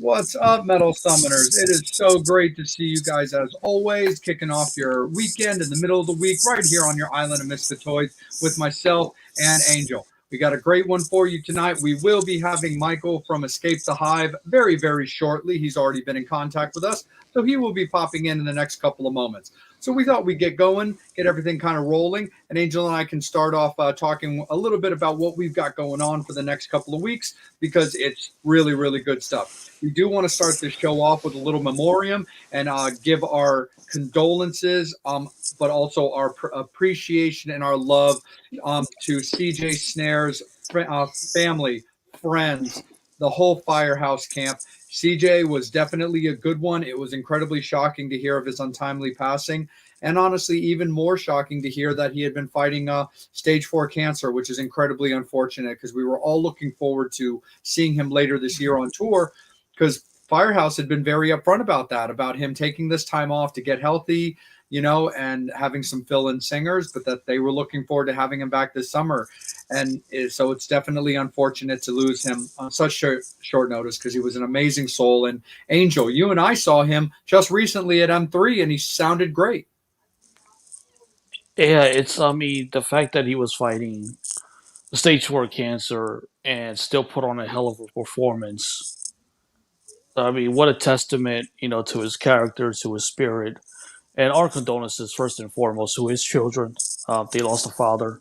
What's up, Metal Summoners? It is so great to see you guys as always, kicking off your weekend in the middle of the week right here on your island of Misfit Toys with myself and Angel. We got a great one for you tonight. We will be having Michael from Escape the Hive very, very shortly. He's already been in contact with us, so he will be popping in the next couple of moments. So we thought we'd get going, get everything kind of rolling, and Angel and I can start off talking a little bit about what we've got going on for the next couple of weeks because it's really, really good stuff. We do want to start this show off with a little memoriam and give our condolences, but also our appreciation and our love to CJ Snare's family, friends, the whole Firehouse camp. CJ was definitely a good one. It was incredibly shocking to hear of his untimely passing. And honestly, even more shocking to hear that he had been fighting stage 4 cancer, which is incredibly unfortunate because we were all looking forward to seeing him later this year on tour because Firehouse had been very upfront about that, about him taking this time off to get healthy, and having some fill-in singers, but that they were looking forward to having him back this summer. And so it's definitely unfortunate to lose him on such short notice because he was an amazing soul. And Angel, you and I saw him just recently at M3, and he sounded great. Yeah, the fact that he was fighting stage 4 cancer and still put on a hell of a performance. What a testament, to his character, to his spirit. And our condolences, first and foremost, to his children. They lost a father,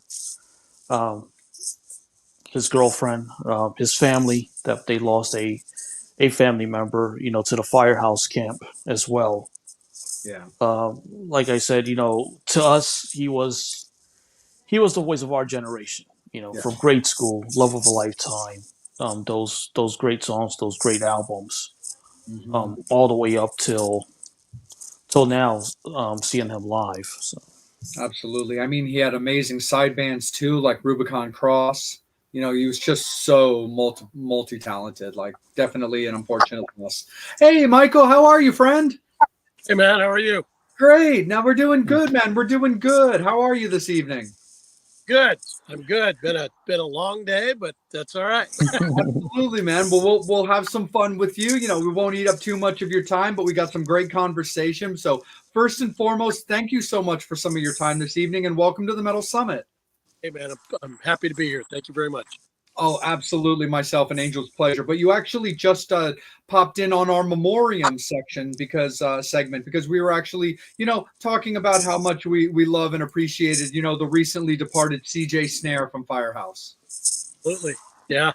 um, his girlfriend, his family, that they lost a family member, to the Firehouse camp as well. Yeah. Like I said, to us, he was the voice of our generation. From grade school, love of a lifetime, those great songs, those great albums, all the way up till now, seeing him live. So. Absolutely. I mean, he had amazing side bands too, like Rubicon Cross. He was just so multi-talented, like definitely an unfortunate loss. Hey, Michael, how are you, friend? Hey, man, how are you? Great. Now we're doing good, man. We're doing good. How are you this evening? Good. I'm good. Been a long day, but that's all right. Absolutely, man. Well, we'll have some fun with you. We won't eat up too much of your time, but we got some great conversation. So first and foremost, thank you so much for some of your time this evening, and welcome to the Metal Summit. Hey, man, I'm happy to be here. Thank you very much. Oh, absolutely, myself and Angel's pleasure. But you actually just popped in on our memoriam segment because we were actually, talking about how much we love and appreciated, the recently departed CJ Snare from Firehouse. Absolutely, yeah.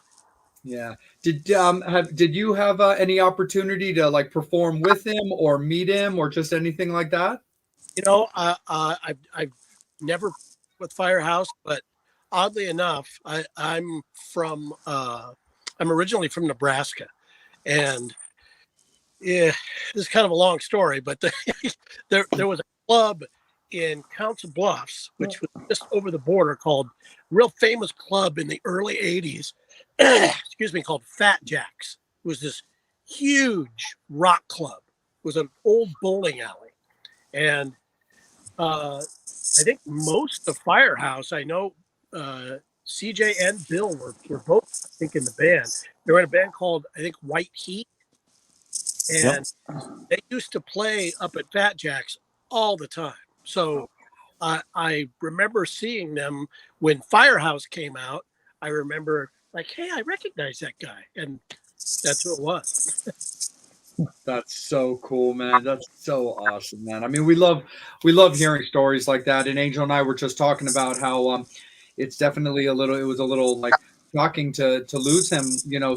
Yeah. Did you have any opportunity to like perform with him or meet him or just anything like that? I've never with Firehouse, but oddly enough, I'm originally from Nebraska, and yeah, this is kind of a long story, but there was a club in Council Bluffs, which was just over the border, called real famous club in the early '80s. Excuse me, called Fat Jacks. It was this huge rock club. It was an old bowling alley, and I think most of Firehouse, I know CJ and Bill were both, I think, in the band. They were in a band called, I think, White Heat. And they used to play up at Fat Jack's all the time. So I remember seeing them when Firehouse came out. I remember like, hey, I recognize that guy. And that's who it was. That's so cool, man. That's so awesome, man. I mean, we love hearing stories like that. And Angel and I were just talking about how it's definitely it was a little like shocking to lose him,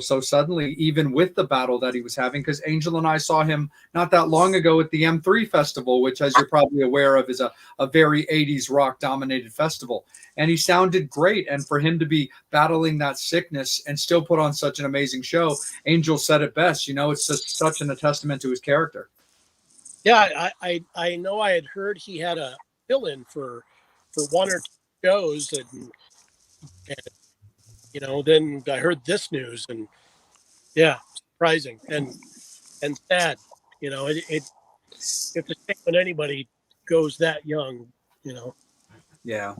so suddenly, even with the battle that he was having. Because Angel and I saw him not that long ago at the M3 festival, which, as you're probably aware of, is a very 80s rock dominated festival. And he sounded great. And for him to be battling that sickness and still put on such an amazing show, Angel said it best. It's just such a testament to his character. Yeah, I know I had heard he had a fill-in for one or two shows, and then I heard this news, and yeah, surprising and sad. It's a shame when anybody goes that young. Yeah.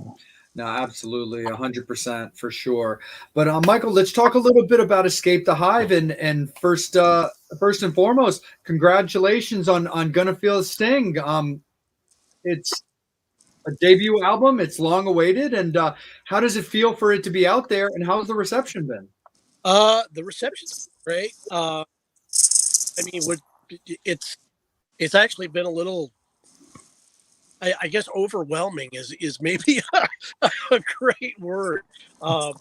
No, absolutely, 100% for sure. But Michael, let's talk a little bit about Escape the Hive, and first and foremost, congratulations on Gonna Feel a Sting. It's a debut album. It's long awaited, and how does it feel for it to be out there? And how's the reception been? The reception's great. I mean, it's it's actually been a little, I guess, overwhelming is maybe a great word. Um,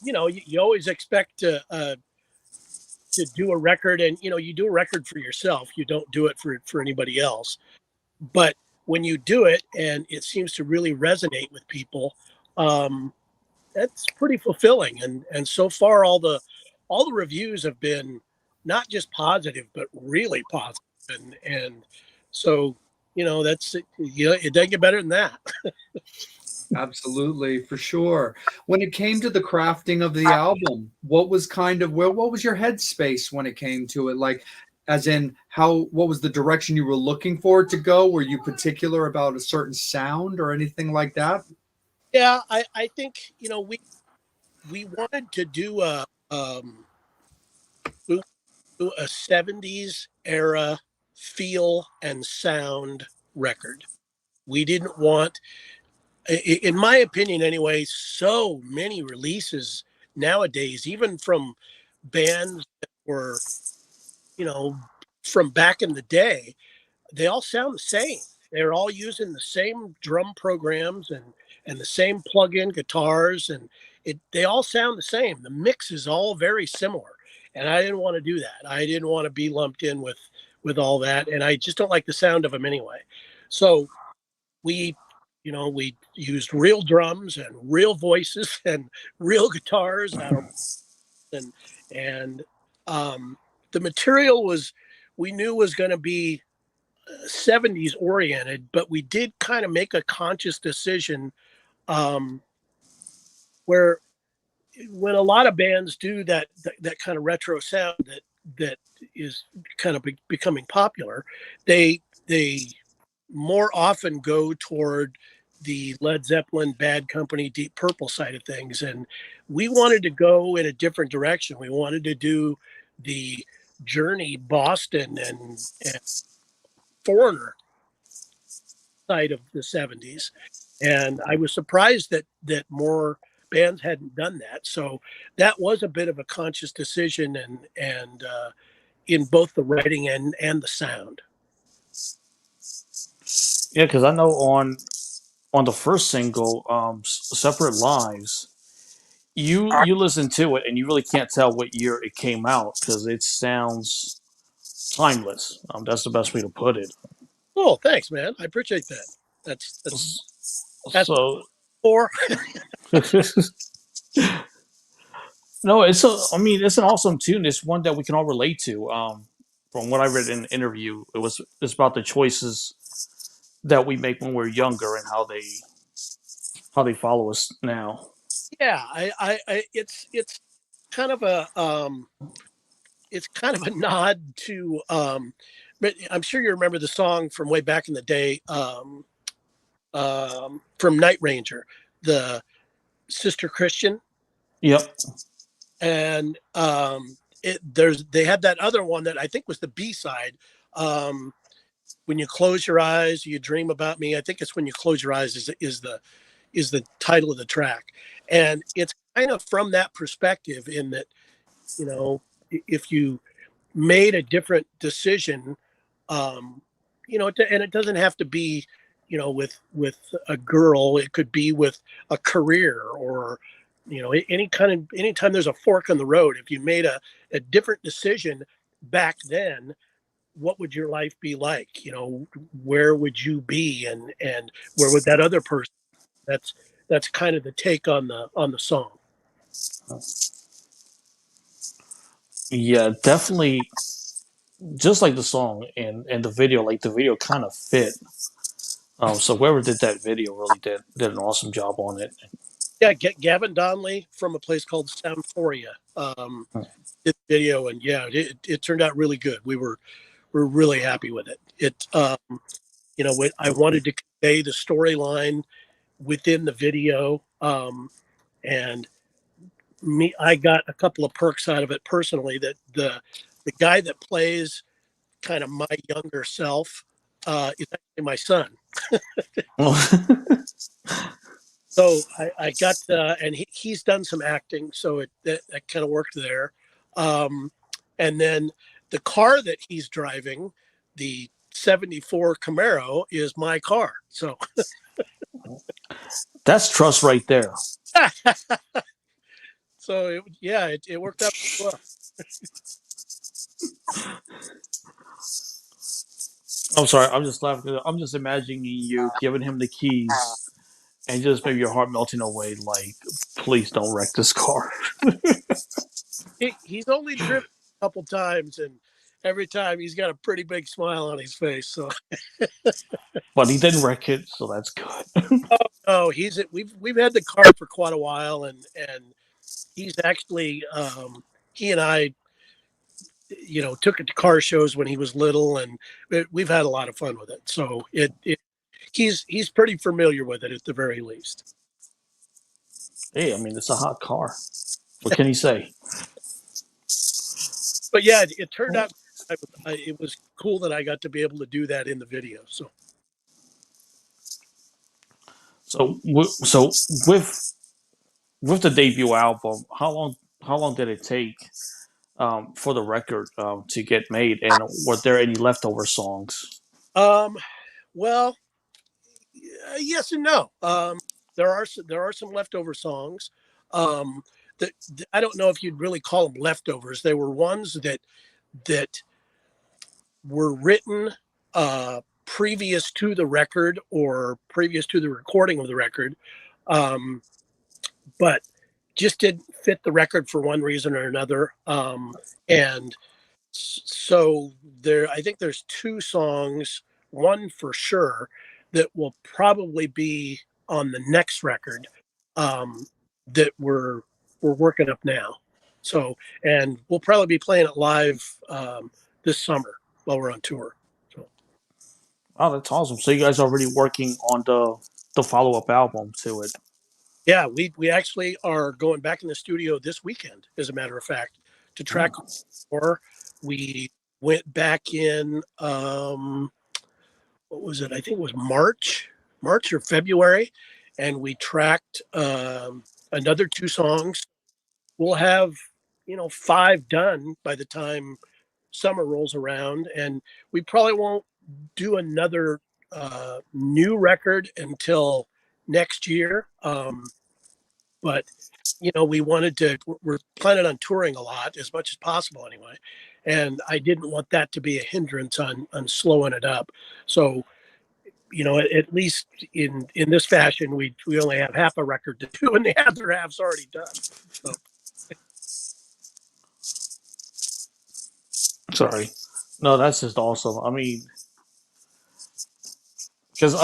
you always expect to do a record, and you do a record for yourself. You don't do it for anybody else. But when you do it and it seems to really resonate with people, um, that's pretty fulfilling. And so far, all the reviews have been not just positive, but really positive. And so that's it doesn't get better than that. Absolutely, for sure. When it came to the crafting of the album, what was your headspace when it came to it? Like, as in what was the direction you were looking for it to go? Were you particular about a certain sound or anything like that? Yeah, I think we wanted to do we do a 70s era feel and sound record. We didn't want, in my opinion anyway, so many releases nowadays, even from bands that were, you know, from back in the day, they all sound the same. They're all using the same drum programs and the same plug-in guitars, and they all sound the same. The mix is all very similar, and I didn't want to do that. I didn't want to be lumped in with all that, and I just don't like the sound of them anyway. So we we used real drums and real voices and real guitars out of, and the material was, we knew, was going to be 70s oriented, but we did kind of make a conscious decision, um, where when a lot of bands do that kind of retro sound that is kind of becoming popular, they more often go toward the Led Zeppelin, Bad Company, Deep Purple side of things, and we wanted to go in a different direction. We wanted to do the Journey, Boston, and Foreigner side of the 70s, and I was surprised that more bands hadn't done that. So that was a bit of a conscious decision, and in both the writing and the sound. Yeah, because I know on the first single, "Separate Lives," you listen to it and you really can't tell what year it came out because it sounds timeless. That's the best way to put it. Oh, thanks, man. I appreciate that. That's So for. no, I mean, it's an awesome tune. It's one that we can all relate to. From what I read in the interview, it's about the choices that we make when we're younger and how they follow us now. Yeah, it's kind of a it's kind of a nod to, but I'm sure you remember the song from way back in the day, from Night Ranger, the Sister Christian. Yep. And they had that other one that I think was the B side. Um, when you close your eyes, you dream about me. I think it's when you close your eyes is the title of the track, and it's kind of from that perspective, in that if you made a different decision, um, and it doesn't have to be, with a girl. It could be with a career, or anytime there's a fork in the road. If you made a different decision back then, what would your life be like? Where would you be, and where would that other person? That's kind of the take on the song. Yeah, definitely. Just like the song and the video, like the video kind of fit. So whoever did that video really did an awesome job on it. Yeah, Gavin Donnelly from a place called Soundphoria did the video, and yeah, it turned out really good. We're really happy with it. I wanted to convey the storyline within the video. And I got a couple of perks out of it personally. That the guy that plays kind of my younger self is actually my son. So I got, and he's done some acting, so that kind of worked there. And then the car that he's driving, the '74 Camaro, is my car. So That's trust right there. so it worked out well. I'm sorry. I'm just laughing. I'm just imagining you giving him the keys and just maybe your heart melting away. Like, please don't wreck this car. He's only driven a couple times, and every time he's got a pretty big smile on his face. So But he didn't wreck it, so that's good. oh, we've had the car for quite a while, and he's actually he and I, took it to car shows when he was little, and we've had a lot of fun with it. So he's pretty familiar with it at the very least. Hey, I mean, it's a hot car. What can he say? But yeah, it turned out it was cool that I got to be able to do that in the video. So So with the debut album, how long did it take for the record to get made, and were there any leftover songs? um, well, yes and no. There are some leftover songs. Um, that I don't know if you'd really call them leftovers. They were ones that were written previous to the record or previous to the recording of the record, um, but just didn't fit the record for one reason or another. And so I think there's two songs, one for sure that will probably be on the next record, um, that we're working up now. So, and we'll probably be playing it live this summer while we're on tour. So, Oh, that's awesome. So you guys are already working on the follow up album to it. yeah, we actually are going back in the studio this weekend, as a matter of fact, to track Oh, more. We went back in. What was it? I think it was March or February, and we tracked another two songs. We'll have 5 done by the time summer rolls around, and we probably won't do another new record until next year. But we wanted to. We're planning on touring a lot, as much as possible anyway, and I didn't want that to be a hindrance on slowing it up. So at least in this fashion, we only have half a record to do, and the other half's already done. So sorry. No, that's just awesome. I mean, because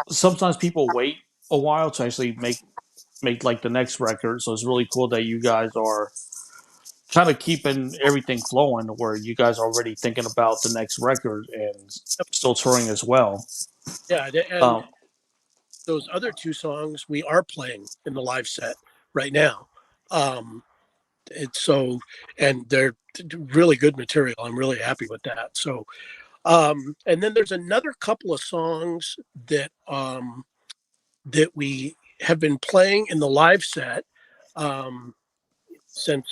sometimes people wait a while to actually make like the next record. So it's really cool that you guys are kind of keeping everything flowing where you guys are already thinking about the next record and still touring as well. yeah, and Um, those other two songs we are playing in the live set right now. Um, it's so, and they're really good material. I'm really happy with that. So, and then there's another couple of songs that we have been playing in the live set um, since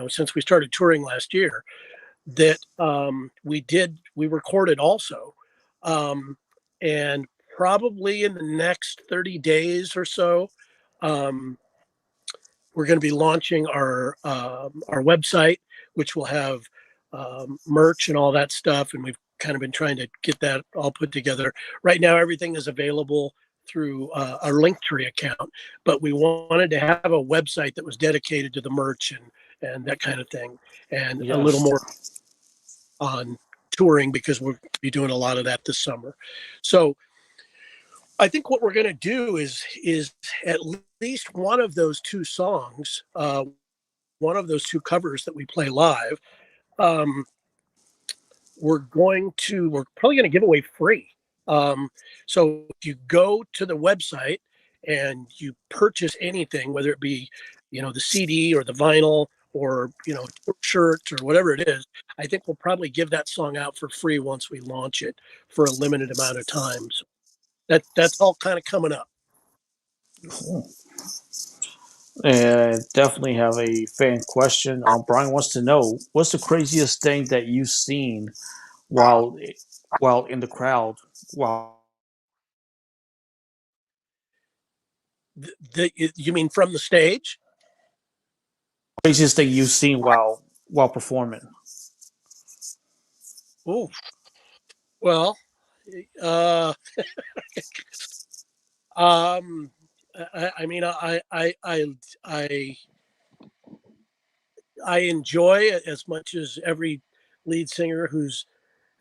since we started touring last year. That we recorded also, um, and probably in the next 30 days or so, um, we're going to be launching our website, which will have merch and all that stuff. And we've kind of been trying to get that all put together. Right now, everything is available through our Linktree account, but we wanted to have a website that was dedicated to the merch and that kind of thing, and a little yes. more on touring because we'll be doing a lot of that this summer. So I think what we're going to do is at least one of those two songs, one of those two covers that we play live, um, we're probably going to give away free. So if you go to the website and you purchase anything, whether it be, the CD or the vinyl or, shirts or whatever it is, I think we'll probably give that song out for free once we launch it for a limited amount of time. So that's all kind of coming up. Cool. And definitely have a fan question. Brian wants to know, what's the craziest thing that you've seen while while in the crowd? While You mean from the stage? craziest thing you've seen while performing? Oh, well, uh, um, I mean, I I enjoy it as much as every lead singer who's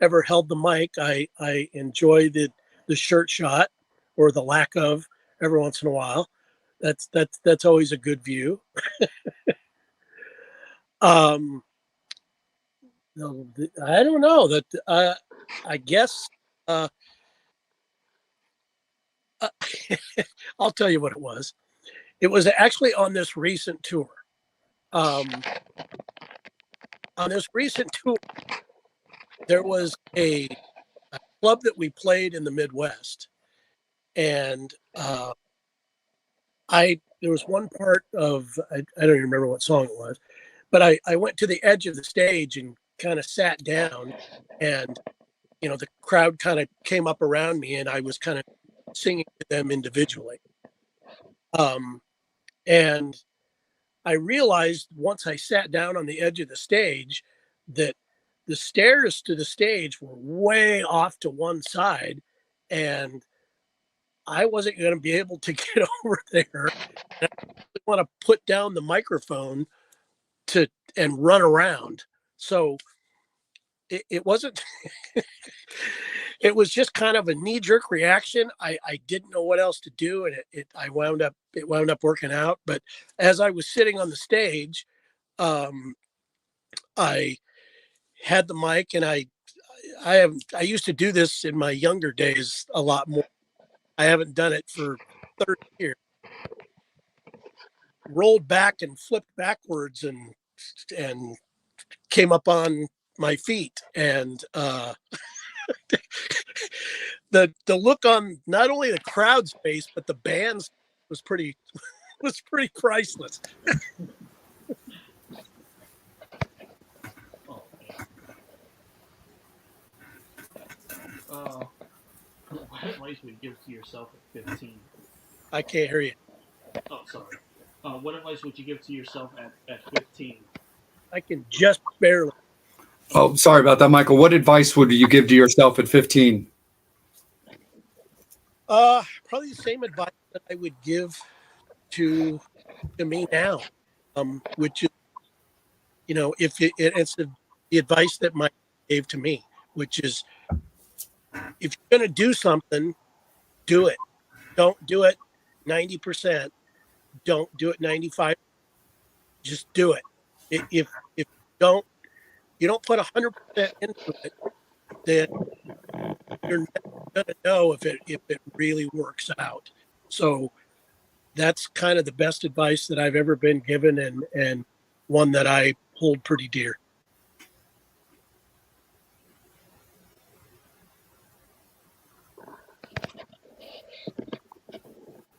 ever held the mic. I enjoy the shirt shot or the lack of every once in a while. That's always a good view. Um, no, I don't know that. I guess uh, uh, I'll tell you what it was. It was actually on this recent tour. Um, on this recent tour, there was a club that we played in the Midwest, and I there was one part of I don't even remember what song it was, but I went to the edge of the stage and kind of sat down, and the crowd kind of came up around me, and I was kind of singing to them individually. Um, and I realized once I sat down on the edge of the stage that the stairs to the stage were way off to one side, and I wasn't going to be able to get over there. And I want to put down the microphone to and run around. So it wasn't. It was just kind of a knee jerk reaction. I didn't know what else to do, and it wound up working out. But as I was sitting on the stage, um, I had the mic, and I used to do this in my younger days a lot more. I haven't done it for 30 years. Rolled back and flipped backwards and came up on my feet, and the look on not only the crowd's face but the band's was pretty was pretty priceless. Oh, uh, what advice would you give to yourself at 15? I can't hear you. Oh, sorry. What advice would you give to yourself at 15? I can just barely. Oh, sorry about that, Michael. What advice would you give to yourself at 15? Probably the same advice that I would give to me now, which is, if it's the advice that Mike gave to me, which is, if you're going to do something, do it. Don't do it 90%. Don't do it 95. Just do it. If you don't put 100% into it, then you're never going to know if it really works out. So that's kind of the best advice that I've ever been given, and one that I hold pretty dear.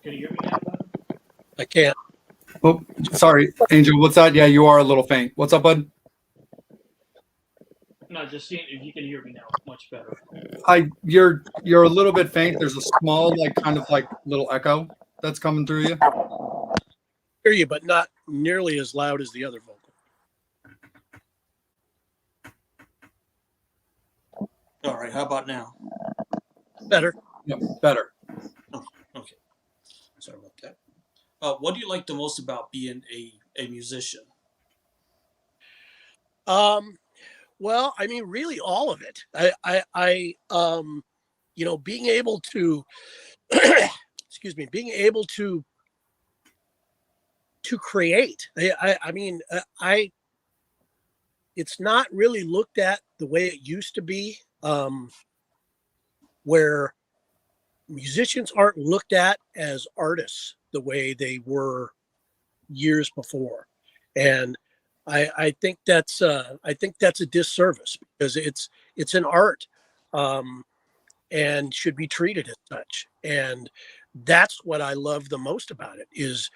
Can you hear me now, bud? I can't. Oh, sorry, Angel. What's that? Yeah, you are a little faint. What's up, bud? No, just seeing if you can hear me now. Much better. You're a little bit faint. There's a small, kind of little echo that's coming through you. Hear you, but not nearly as loud as the other vocal. All right. How about now? Better. Yep, better. Oh, okay. Sorry about that. What do you like the most about being a musician? Well, I mean, really all of it. Being able to, excuse me, being able to create. I mean, it's not really looked at the way it used to be, where musicians aren't looked at as artists the way they were years before, and I think that's a disservice because it's an art, um, and should be treated as such. And that's what I love the most about it is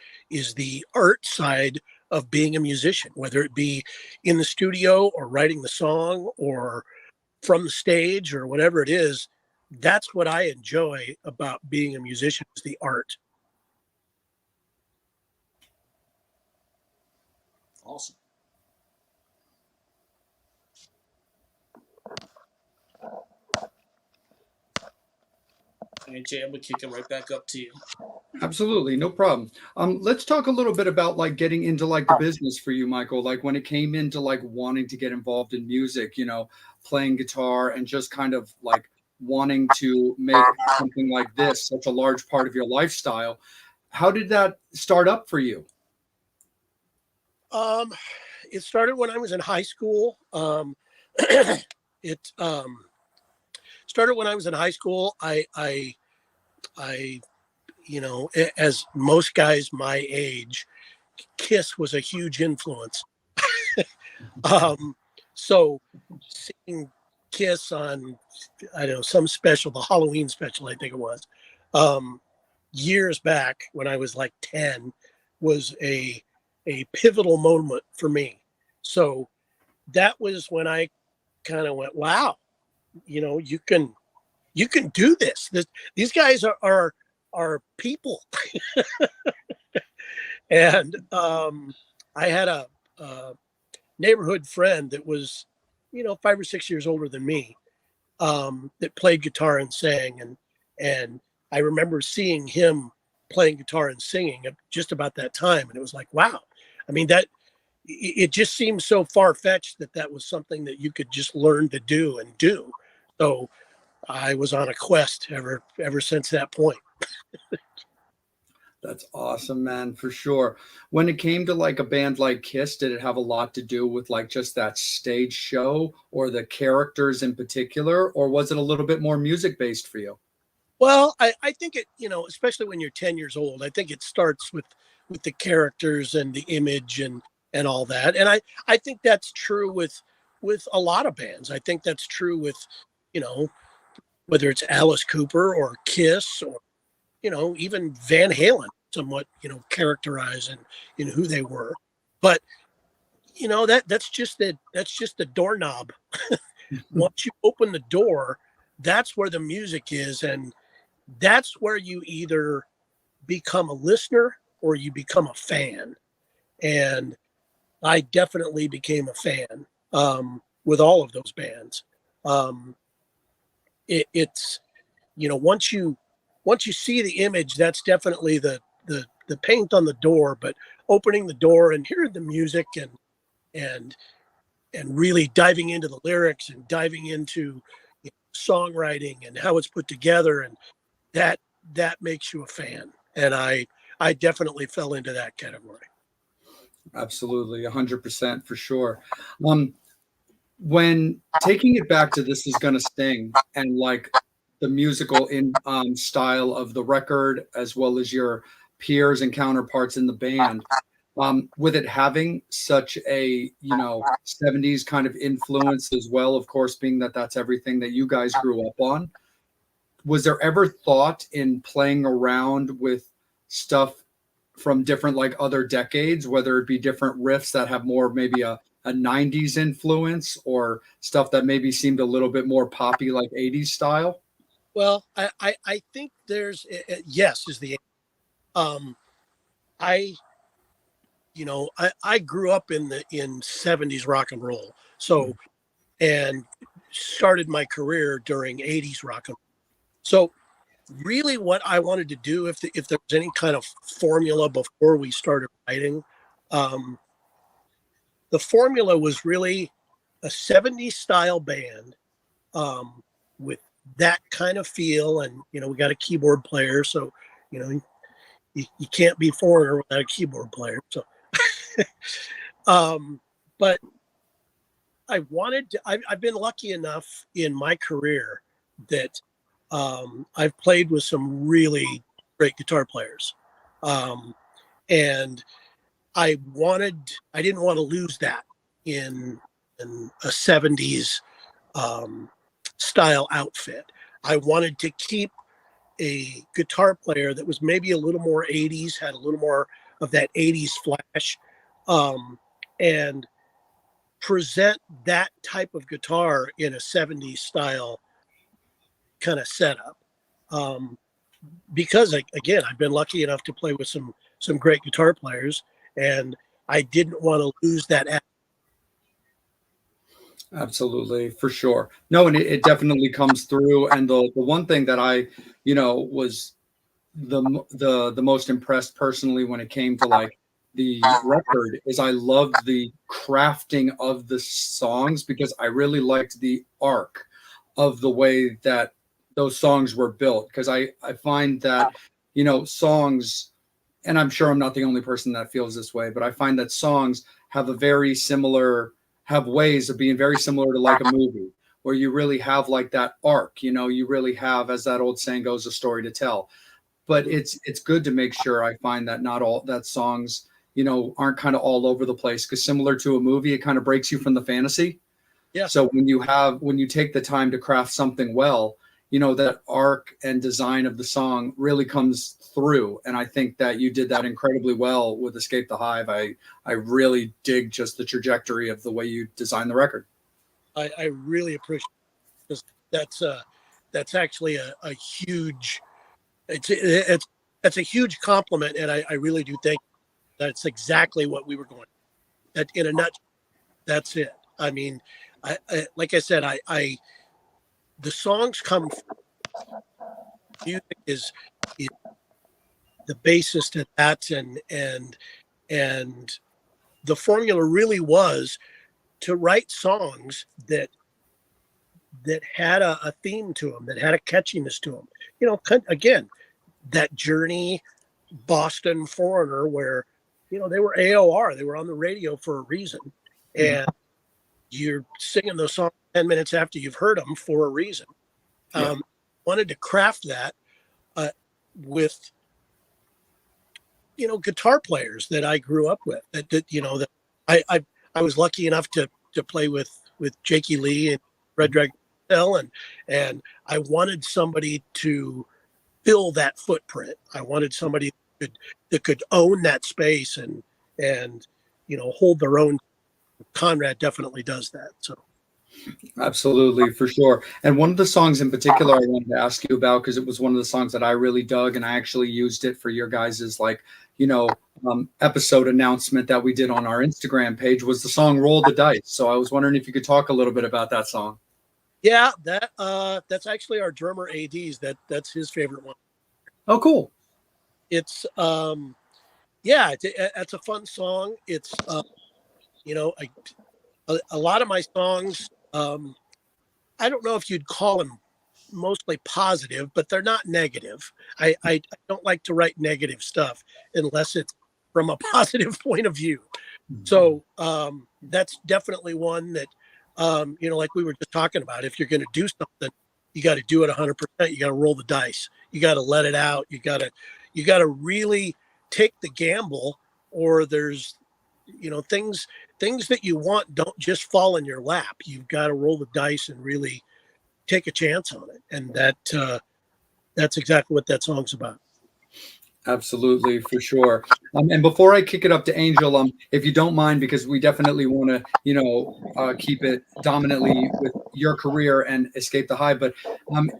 the art side of being a musician, whether it be in the studio or writing the song or from the stage or whatever it is. That's what I enjoy about being a musician is the art. Awesome. And Jay, I'm gonna kick it right back up to you. Absolutely, no problem. Let's talk a little bit about like getting into like the business for you, Michael. Like when it came into like wanting to get involved in music, playing guitar and just kind of like wanting to make something like this such a large part of your lifestyle. How did that start up for you? Um, it started when I was in high school. It started when I was in high school. I, as most guys my age, Kiss was a huge influence. Um, so seeing Kiss on, I don't know, some special, the Halloween special, I think it was, um, years back when I was like 10, was a pivotal moment for me. So that was when I kind of went, wow, you can do this. These guys are people. And I had a neighborhood friend that was, 5 or 6 years older than me, that played guitar and sang, and I remember seeing him playing guitar and singing at just about that time, and it was like, wow. I mean, that it just seemed so far fetched that was something that you could just learn to do and do. So I was on a quest ever since that point. That's awesome, man, for sure. When it came to like a band like Kiss, did it have a lot to do with like just that stage show or the characters in particular, or was it a little bit more music based for you? Well, I think it, especially when you're 10 years old, I think it starts with the characters and the image and all that. And I think that's true with a lot of bands. I think that's true with, you know, whether it's Alice Cooper or Kiss or, even Van Halen, somewhat, characterizing who they were. But, that's just the doorknob. Once you open the door, that's where the music is, and that's where you either become a listener or you become a fan. And I definitely became a fan, with all of those bands. Um, it's once you see the image, that's definitely the paint on the door. But opening the door and hearing the music and and really diving into the lyrics and diving into songwriting and how it's put together, and that that makes you a fan. And I definitely fell into that category. Absolutely, 100% for sure. Um, when taking it back to This Is Gonna Sting and like the musical in style of the record as well as your peers and counterparts in the band, with it having such a 70s kind of influence as well, of course, being that that's everything that you guys grew up on, was there ever thought in playing around with stuff from different like other decades, whether it be different riffs that have more maybe a 90s influence or stuff that maybe seemed a little bit more poppy like 80s style? Well, I think there's yes is the um I I grew up in 70s rock and roll. So, and started my career during 80s rock and roll. So really what I wanted to do, if there was any kind of formula before we started writing, um the formula was really a 70s style band, with that kind of feel. And we got a keyboard player, so you know you can't be Foreigner without a keyboard player. So but I've been lucky enough in my career that I've played with some really great guitar players. And I didn't want to lose that in a 70s style outfit. I wanted to keep a guitar player that was maybe a little more 80s, had a little more of that 80s flash, and present that type of guitar in a 70s style kind of setup. Because again, I've been lucky enough to play with some great guitar players, and I didn't want to lose that. Absolutely, for sure. No, and it definitely comes through. And the one thing that I, was the most impressed personally when it came to like the record is I loved the crafting of the songs because I really liked the arc of the way that those songs were built. Because I find that, songs, and I'm sure I'm not the only person that feels this way, but I find that songs have ways of being very similar to like a movie where you really have like that arc, you really have, as that old saying goes, a story to tell. But it's good to make sure I find that not all that songs, aren't kind of all over the place, because similar to a movie, it kind of breaks you from the fantasy. Yeah. So when you take the time to craft something well, that arc and design of the song really comes through. And I think that you did that incredibly well with Escape the Hive. I really dig just the trajectory of the way you designed the record. I really appreciate it. That's actually a huge, that's a huge compliment. And I really do think that's exactly what we were going. That in a nutshell, that's it. I mean, I like I said, the songs come from music is the basis to that, and the formula really was to write songs that had a theme to them, that had a catchiness to them. Again, that Journey, Boston Foreigner, where they were AOR, they were on the radio for a reason, and you're singing those songs 10 minutes after you've heard them for a reason. Wanted to craft that with guitar players that I grew up with, that I was lucky enough to play with Jakey Lee and Red Dragon and I wanted somebody to fill that footprint. I wanted somebody that could own that space and hold their own. Conrad definitely does that. So absolutely, for sure. And one of the songs in particular I wanted to ask you about, because it was one of the songs that I really dug, and I actually used it for your guys's episode announcement that we did on our Instagram page, was the song "Roll the Dice." So I was wondering if you could talk a little bit about that song. Yeah, that's actually our drummer AD's. That's his favorite one. Oh, cool. It's it's a fun song. It's a lot of my songs, I don't know if you'd call them mostly positive, but they're not negative. I don't like to write negative stuff unless it's from a positive point of view. So that's definitely one that, like we were just talking about, if you're going to do something, you got to do it 100%. You got to roll the dice. You got to let it out. You got to really take the gamble, or there's, things that you want don't just fall in your lap. You've got to roll the dice and really take a chance on it. And that's exactly what that song's about. Absolutely, for sure. And before I kick it up to Angel, if you don't mind, because we definitely want to, keep it dominantly with your career and Escape the Hive. But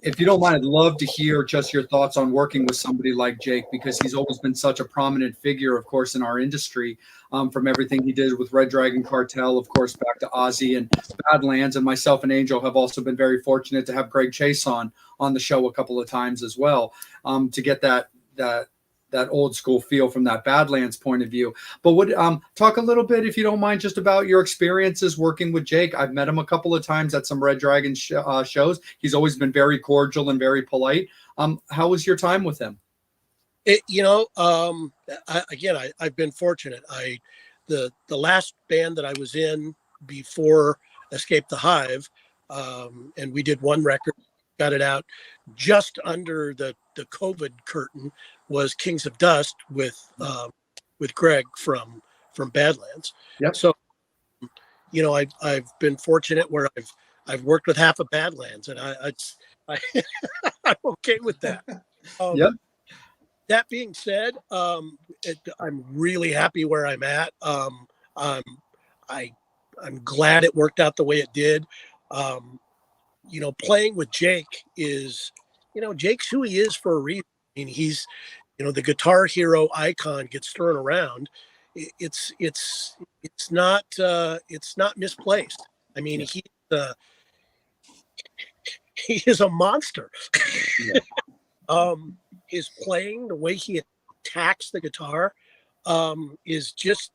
if you don't mind, I'd love to hear just your thoughts on working with somebody like Jake, because he's always been such a prominent figure, of course, in our industry, from everything he did with Red Dragon Cartel, of course, back to Ozzy and Badlands. And myself and Angel have also been very fortunate to have Greg Chase on the show a couple of times as well, to get that old school feel from that Badlands point of view. But would talk a little bit, if you don't mind, just about your experiences working with Jake. I've met him a couple of times at some Red Dragon shows. He's always been very cordial and very polite. How was your time with him? I've been fortunate. The last band that I was in before Escape the Hive, and we did one record got it out. Just under the COVID curtain was Kings of Dust with Greg from Badlands. Yep. So, you know, I've been fortunate where I've worked with half of Badlands, and I I'm okay with that. Yep. That being said, I'm really happy where I'm at. I'm glad it worked out the way it did. You know, playing with Jake is, you know, Jake's who he is for a reason. I mean, he's, you know, the guitar hero icon gets thrown around. It's not misplaced. I mean, he is a monster. Yeah. His playing, the way he attacks the guitar, is just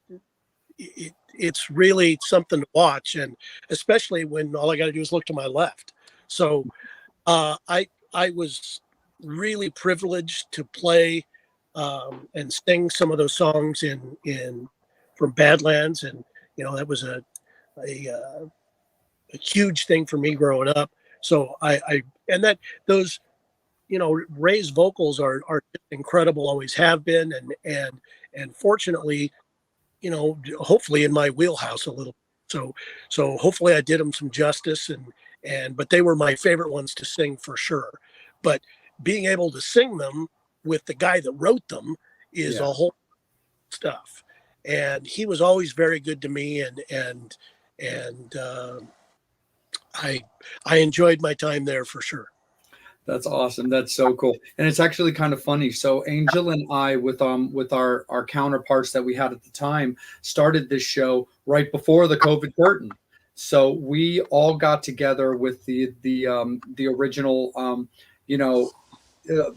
it's really something to watch, and especially when all I got to do is look to my left. So I was really privileged to play and sing some of those songs in from Badlands, and you know that was a huge thing for me growing up. So I and that those, you know, Ray's vocals are incredible, always have been, and fortunately, you know, hopefully in my wheelhouse a little. So hopefully I did them some justice, and but they were my favorite ones to sing for sure. But being able to sing them with the guy that wrote them is a whole stuff. And he was always very good to me, and I enjoyed my time there for sure. That's awesome. That's so cool. And it's actually kind of funny. So Angel and I, with our counterparts that we had at the time, started this show right before the COVID curtain. So we all got together with the original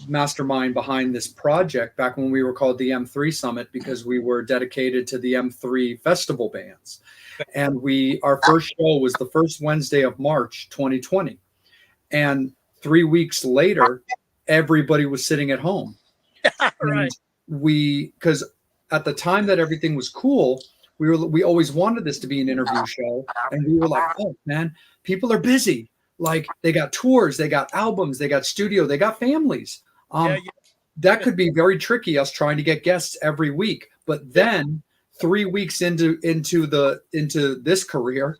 mastermind behind this project back when we were called the M3 Summit, because we were dedicated to the M3 festival bands. And our first show was the first Wednesday of March 2020. And 3 weeks later, everybody was sitting at home. Right. Because at the time that everything was cool, we always wanted this to be an interview show. And we were like, oh man, people are busy. Like they got tours, they got albums, they got studio, they got families. That could be very tricky, us trying to get guests every week. But then 3 weeks into this career,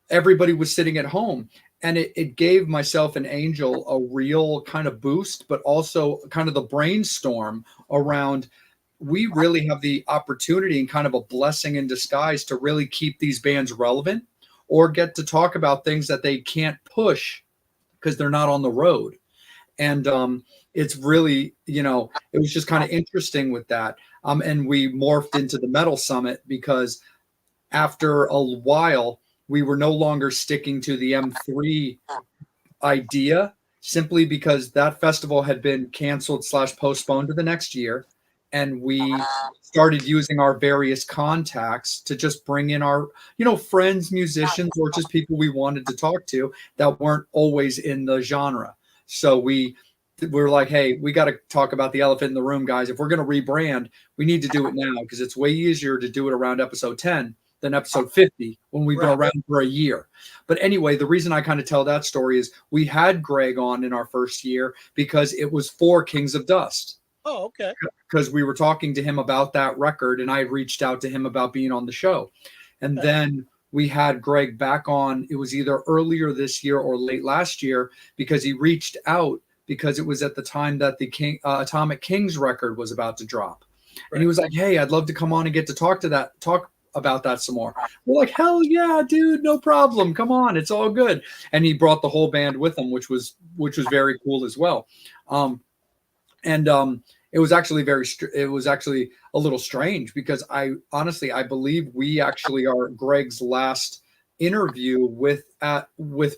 everybody was sitting at home. And it gave myself and Angel a real kind of boost, but also kind of the brainstorm around, we really have the opportunity and kind of a blessing in disguise to really keep these bands relevant, or get to talk about things that they can't push because they're not on the road. And it's really, you know, it was just kind of interesting with that. And we morphed into the Metal Summit because after a while, we were no longer sticking to the M3 idea, simply because that festival had been canceled / postponed to the next year. And we started using our various contacts to just bring in our, you know, friends, musicians, or just people we wanted to talk to that weren't always in the genre. So we're like, hey, we got to talk about the elephant in the room, guys. If we're going to rebrand, we need to do it now, because it's way easier to do it around episode 10 than episode 50 when we've been around for a year. But anyway, the reason I kind of tell that story is we had Greg on in our first year because it was for Kings of Dust. Oh, okay. Because we were talking to him about that record, and I had reached out to him about being on the show. And then we had Greg back on. It was either earlier this year or late last year, because he reached out because it was at the time that the Atomic Kings record was about to drop. Right. And he was like, hey, I'd love to come on and get to talk about that some more. We're like, hell yeah, dude, no problem. Come on, it's all good. And he brought the whole band with him, which was very cool as well. It was actually a little strange, because I believe we actually are Greg's last interview with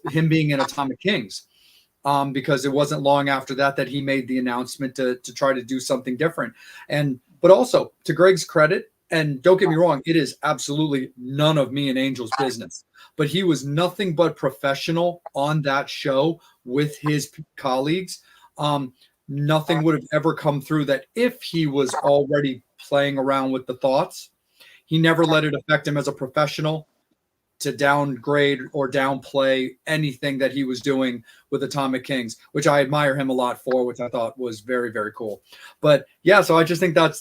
him being in Atomic Kings, because it wasn't long after that he made the announcement to try to do something different. But also, to Greg's credit, and don't get me wrong, it is absolutely none of me and Angel's business, but he was nothing but professional on that show with his colleagues. Nothing would have ever come through that if he was already playing around with the thoughts. He never let it affect him as a professional. to downgrade or downplay anything that he was doing with Atomic Kings, which I admire him a lot for, which I thought was very, very cool. But yeah, so I just think that's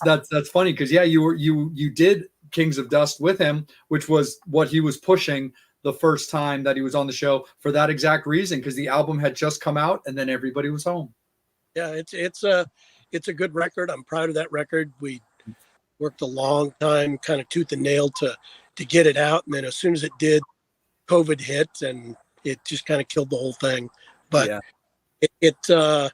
funny because yeah, you did Kings of Dust with him, which was what he was pushing the first time that he was on the show for that exact reason, because the album had just come out and then everybody was home. Yeah, it's a good record. I'm proud of that record. We worked a long time, kind of tooth and nail to get it out, and then as soon as it did, COVID hit and it just kind of killed the whole thing. But yeah.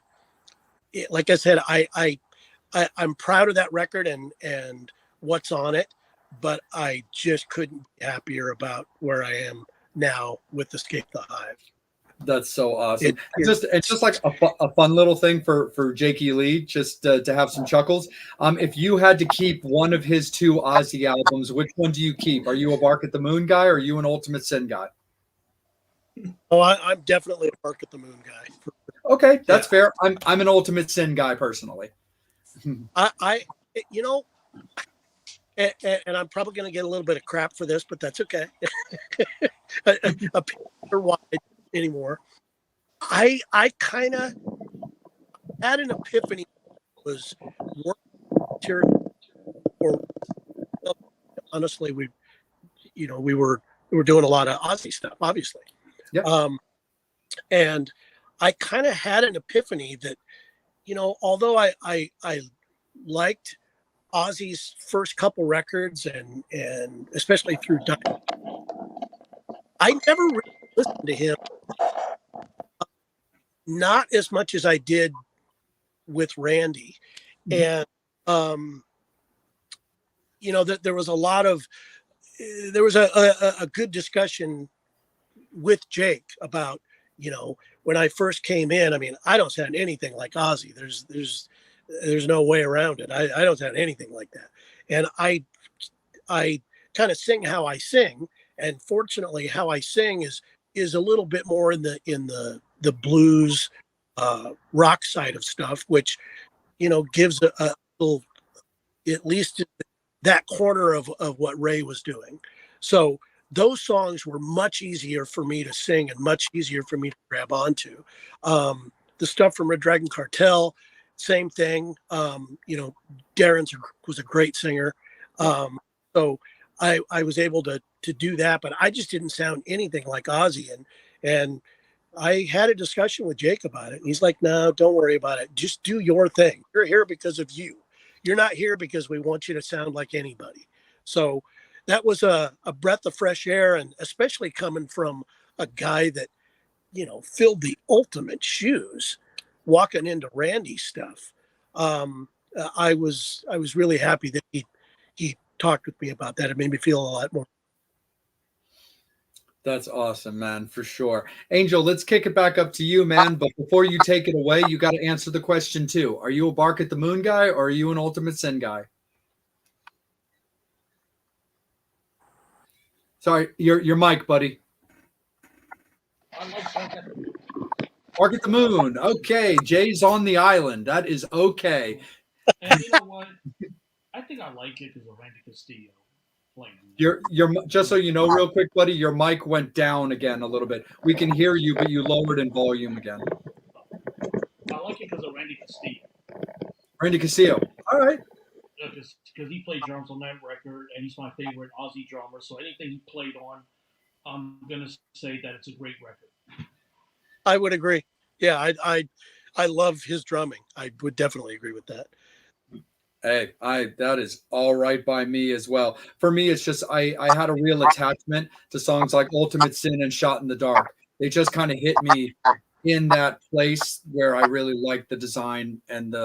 Like I said, I'm proud of that record and what's on it, but I just couldn't be happier about where I am now with Escape the Hive. That's so awesome. It's just like a fun little thing for Jakey Lee, just to have some chuckles. If you had to keep one of his 2 Ozzy albums, which one do you keep? Are you a Bark at the Moon guy, or are you an Ultimate Sin guy? Oh, I'm definitely a Bark at the Moon guy. Okay, that's fair. I'm an Ultimate Sin guy personally. I you know, and I'm probably going to get a little bit of crap for this, but that's okay. A picture wide anymore. I kind of had an epiphany. Was working or honestly, we were doing a lot of Ozzy stuff, obviously. Yeah. And I kind of had an epiphany that, although I liked Ozzy's first couple records and especially through Dynamite, I never really listened to him, not as much as I did with Randy. And that there was a good discussion with Jake about, when I first came in, I mean, I don't sound anything like Ozzy. There's no way around it. I don't sound anything like that. And I kind of sing how I sing. And fortunately how I sing is a little bit more in the blues, rock side of stuff, which, gives a little, at least that corner of what Ray was doing. So those songs were much easier for me to sing and much easier for me to grab onto. The stuff from Red Dragon Cartel, same thing. Darren was a great singer. So I was able to do that, but I just didn't sound anything like Ozzy. And I had a discussion with Jake about it. And he's like, no, don't worry about it. Just do your thing. You're here because of you. You're not here because we want you to sound like anybody. So that was a breath of fresh air. And especially coming from a guy that, filled the ultimate shoes, walking into Randy's stuff. I was really happy that he talked with me about that. It made me feel a lot more. That's awesome, man, for sure. Angel, let's kick it back up to you, man. But before you take it away, you got to answer the question too. Are you a Bark at the Moon guy or are you an Ultimate Sin guy? Sorry, your mic, buddy. Bark at the Moon. Okay, Jay's on the island. That is okay. And you know what? I think I like it because of Randy Castillo playing. Your just so you know, real quick, buddy, your mic went down again a little bit. We can hear you, but you lowered in volume again. I like it because of Randy Castillo. Randy Castillo. All right. Because he played drums on that record, and he's my favorite Ozzy drummer. So anything he played on, I'm gonna say that it's a great record. I would agree. Yeah, I love his drumming. I would definitely agree with that. Hey, that is all right by me as well. For me, it's just I had a real attachment to songs like Ultimate Sin and Shot in the Dark. They just kind of hit me in that place where I really like the design and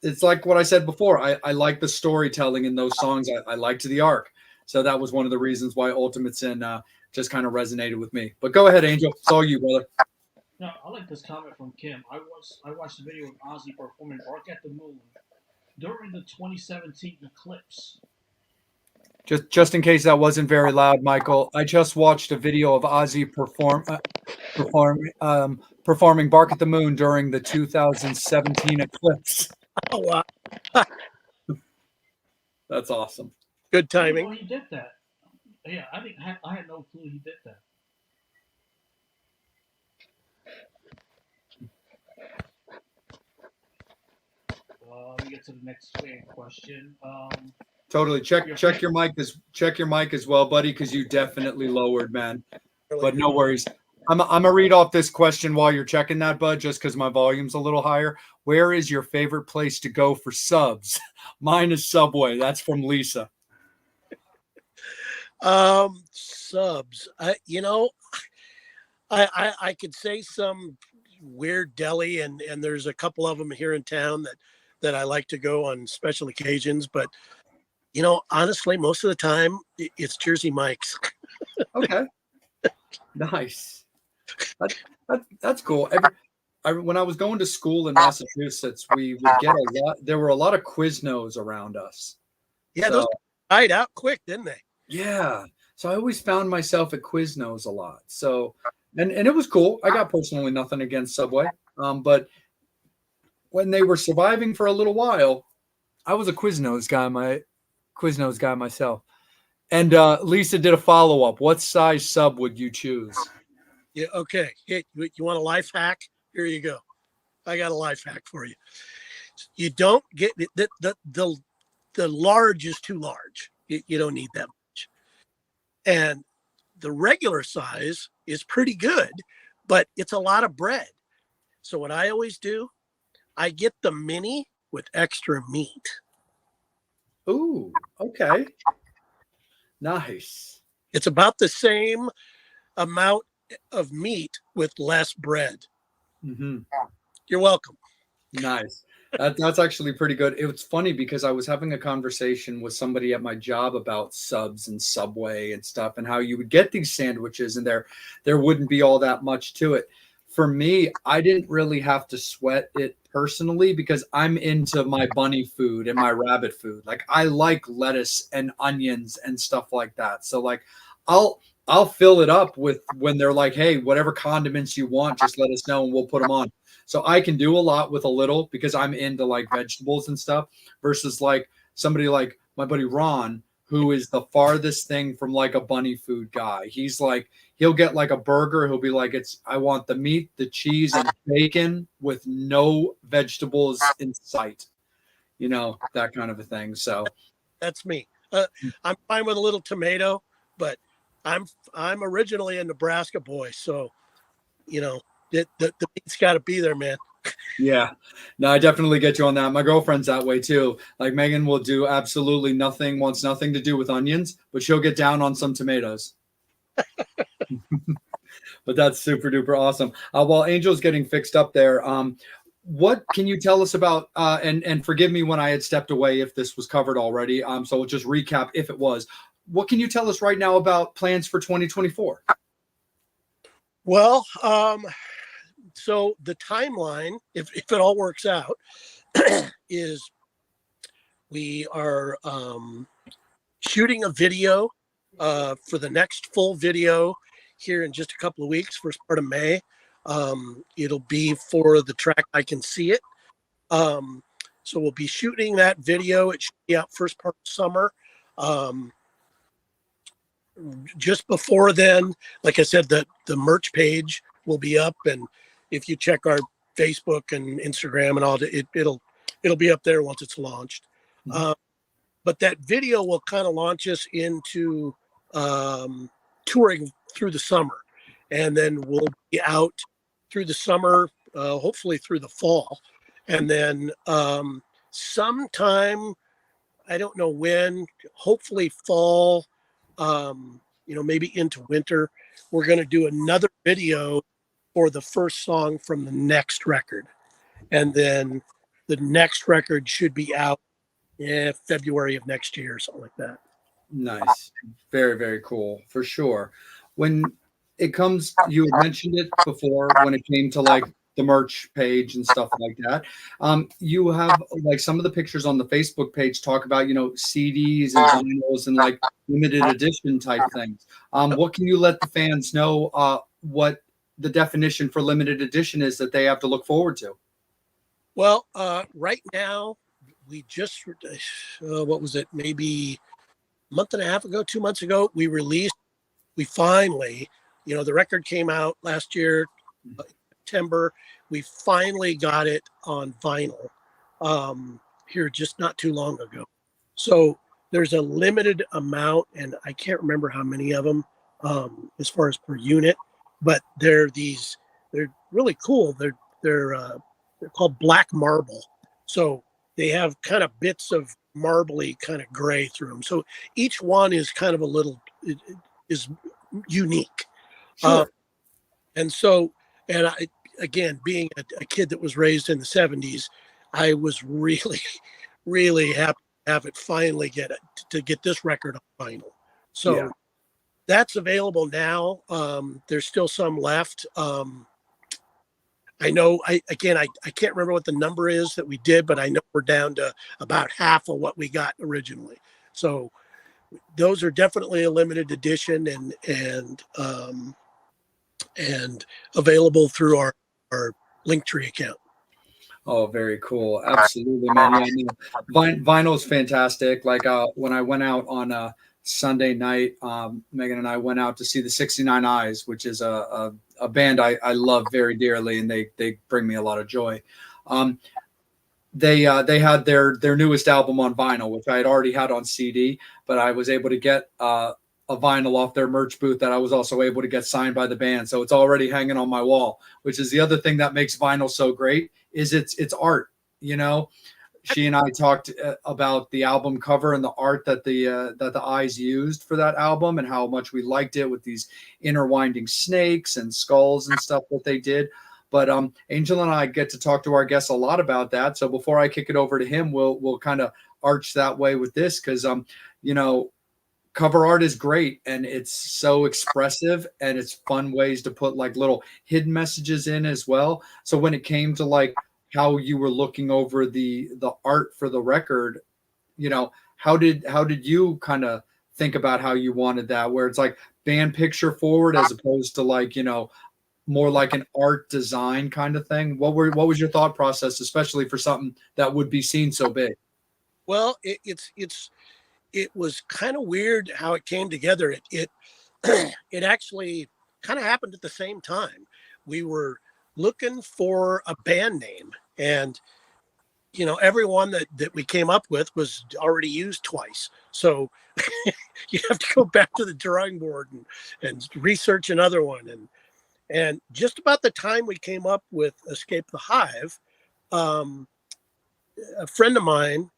it's like what I said before. I like the storytelling in those songs. I liked the arc. So that was one of the reasons why Ultimate Sin just kind of resonated with me. But go ahead, Angel. It's all you, brother. No, I like this comment from Kim. I watched the video of Ozzy performing Bark at the Moon during the 2017 eclipse. Just in case that wasn't very loud, Michael, I just watched a video of Ozzy performing Bark at the Moon during the 2017 eclipse. Oh, wow. That's awesome. Good timing. He did that. Yeah, I had no clue he did that. Let me get to the next question. Totally. Check your mic as well, buddy, because you definitely lowered, man. But no worries. I'm gonna read off this question while you're checking that, bud, just because my volume's a little higher. Where is your favorite place to go for subs? Mine is Subway. That's from Lisa. Subs. I could say some weird deli, and there's a couple of them here in town that I like to go on special occasions. But honestly, most of the time it's Jersey Mike's. Okay. Nice. That's cool. When I was going to school in Massachusetts, we would get a lot. There were a lot of Quiznos around us. Yeah, So, those died out quick, didn't they? yeah. So I always found myself at Quiznos a lot. So, and it was cool. I got personally nothing against Subway. But when they were surviving for a little while, I was a Quiznos guy myself. And Lisa did a follow-up. What size sub would you choose? Yeah. Okay. Hey, you want a life hack? Here you go. I got a life hack for you. You don't get the large is too large. You don't need that much. And the regular size is pretty good, but it's a lot of bread. So what I always do, I get the mini with extra meat. Ooh, okay. Nice. It's about the same amount of meat with less bread. Mm-hmm. You're welcome. Nice. That's actually pretty good. It's funny because I was having a conversation with somebody at my job about subs and Subway and stuff and how you would get these sandwiches and there wouldn't be all that much to it. For me, I didn't really have to sweat it personally because I'm into my bunny food and my rabbit food. Like I like lettuce and onions and stuff like that. So like I'll fill it up with when they're like, hey, whatever condiments you want, just let us know and we'll put them on. So I can do a lot with a little because I'm into like vegetables and stuff versus like somebody like my buddy Ron, who is the farthest thing from like a bunny food guy. He's like, he'll get like a burger. He'll be like, I want the meat, the cheese, and bacon with no vegetables in sight, that kind of a thing. So That's me. I'm fine with a little tomato, but I'm originally a Nebraska boy, so the meat's got to be there, man. yeah, no, I definitely get you on that. My girlfriend's that way too. Like Megan will do absolutely nothing, wants nothing to do with onions, but she'll get down on some tomatoes. But that's super duper awesome. While Angel's getting fixed up there, what can you tell us about? And forgive me when I had stepped away if this was covered already. So we'll just recap if it was. What can you tell us right now about plans for 2024? Well, so the timeline, if it all works out, is we are shooting a video for the next full video here in just a couple of weeks, first part of May. It'll be for the track I Can See It. So we'll be shooting that video. It should be out first part of summer. Just before then, like I said, the merch page will be up, and if you check our Facebook and Instagram and all, it'll be up there once it's launched. Mm-hmm. But that video will kind of launch us into touring through the summer, and then we'll be out through the summer, hopefully through the fall, and then sometime, I don't know when, hopefully fall, maybe into winter, we're going to do another video for the first song from the next record. And then the next record should be out February of next year or something like that. Nice. Very, very cool for sure. When it comes, you had mentioned it before when it came to like the merch page and stuff like that. You have like some of the pictures on the Facebook page talk about, CDs and vinyls and like limited edition type things. What can you let the fans know what the definition for limited edition is that they have to look forward to? Well, right now we just, what was it? Maybe month and a half ago, 2 months ago, we finally, the record came out last year, September. We finally got it on vinyl here just not too long ago. So there's a limited amount, and I can't remember how many of them as far as per unit, but they're really cool. They're called black marble. So they have kind of bits of marbly kind of gray through them. So each one is kind of is unique. Sure. And so, and I, again, being a kid that was raised in the 70s, I was really, really happy to have it finally get this record on vinyl. So Yeah. that's available now. There's still some left. I know I can't remember what the number is that we did, but I know we're down to about half of what we got originally. So those are definitely a limited edition and available through our Linktree account. Oh, very cool. Absolutely, man. Yeah, I mean, vinyl's fantastic. Like when I went out on Sunday night, Megan and I went out to see the 69 Eyes, which is a band I love very dearly, and they bring me a lot of joy. They had their newest album on vinyl, which I had already had on CD, but I was able to get a vinyl off their merch booth that I was also able to get signed by the band. So it's already hanging on my wall, which is the other thing that makes vinyl so great is it's art. She and I talked about the album cover and the art that the Eyes used for that album and how much we liked it with these interwinding snakes and skulls and stuff that they did. But Angel and I get to talk to our guests a lot about that. So before I kick it over to him, we'll kind of arch that way with this because cover art is great and it's so expressive and it's fun ways to put like little hidden messages in as well. So when it came to like how you were looking over the art for the record, how did you kind of think about how you wanted that, where it's like band picture forward as opposed to like, more like an art design kind of thing? What was your thought process, especially for something that would be seen so big? Well, it was kind of weird how it came together. It it actually kind of happened at the same time. We were looking for a band name, and everyone that we came up with was already used twice. So you have to go back to the drawing board and research another one. And just about the time we came up with Escape the Hive, a friend of mine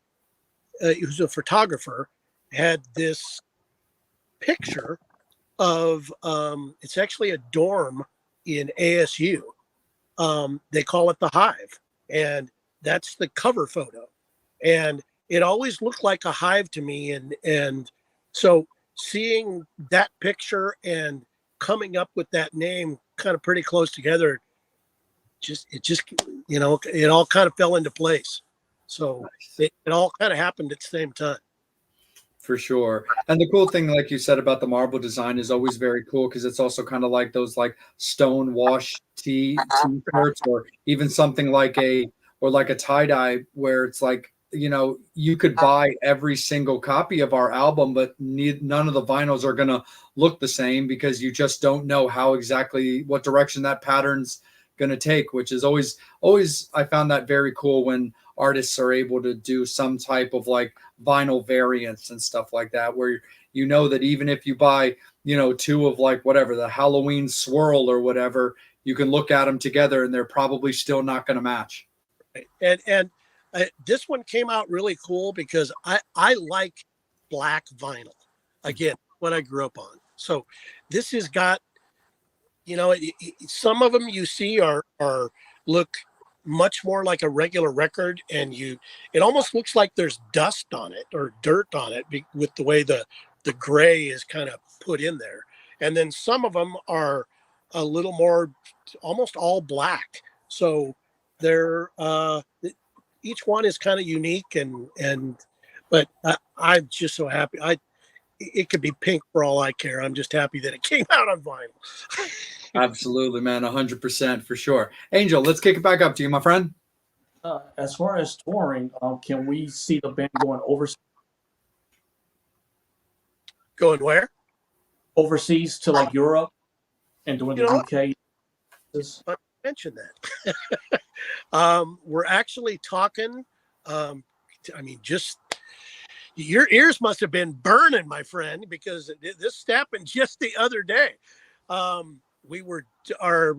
who's a photographer had this picture of it's actually a dorm in ASU. They call it the Hive, and that's the cover photo. And it always looked like a hive to me, and so seeing that picture and coming up with that name kind of pretty close together, it all kind of fell into place. So it all kind of happened at the same time. For sure. And the cool thing, like you said about the marble design, is always very cool because it's also kind of like those like stone wash t-shirts or even something like a tie-dye where it's like, you could buy every single copy of our album, but none of the vinyls are going to look the same because you just don't know how exactly what direction that pattern's going to take, which is always I found that very cool when artists are able to do some type of like vinyl variants and stuff like that, where that even if you buy, two of like whatever, the Halloween swirl or whatever, you can look at them together and they're probably still not going to match. And this one came out really cool because I like black vinyl. Again, what I grew up on. So this has got, some of them you see are look much more like a regular record, and it almost looks like there's dust on it or dirt on it with the way the gray is kind of put in there. And then some of them are a little more, almost all black. So they're each one is kind of unique, but I'm just so happy. It could be pink for all I care. I'm just happy that it came out on vinyl. Absolutely, man. 100% for sure. Angel, let's kick it back up to you, my friend. As far as touring, can we see the band going overseas? Going where? Overseas to like Europe and doing You the know, UK? I mentioned that. We're actually talking. I mean, just your ears must have been burning, my friend, because this happened just the other day. We were our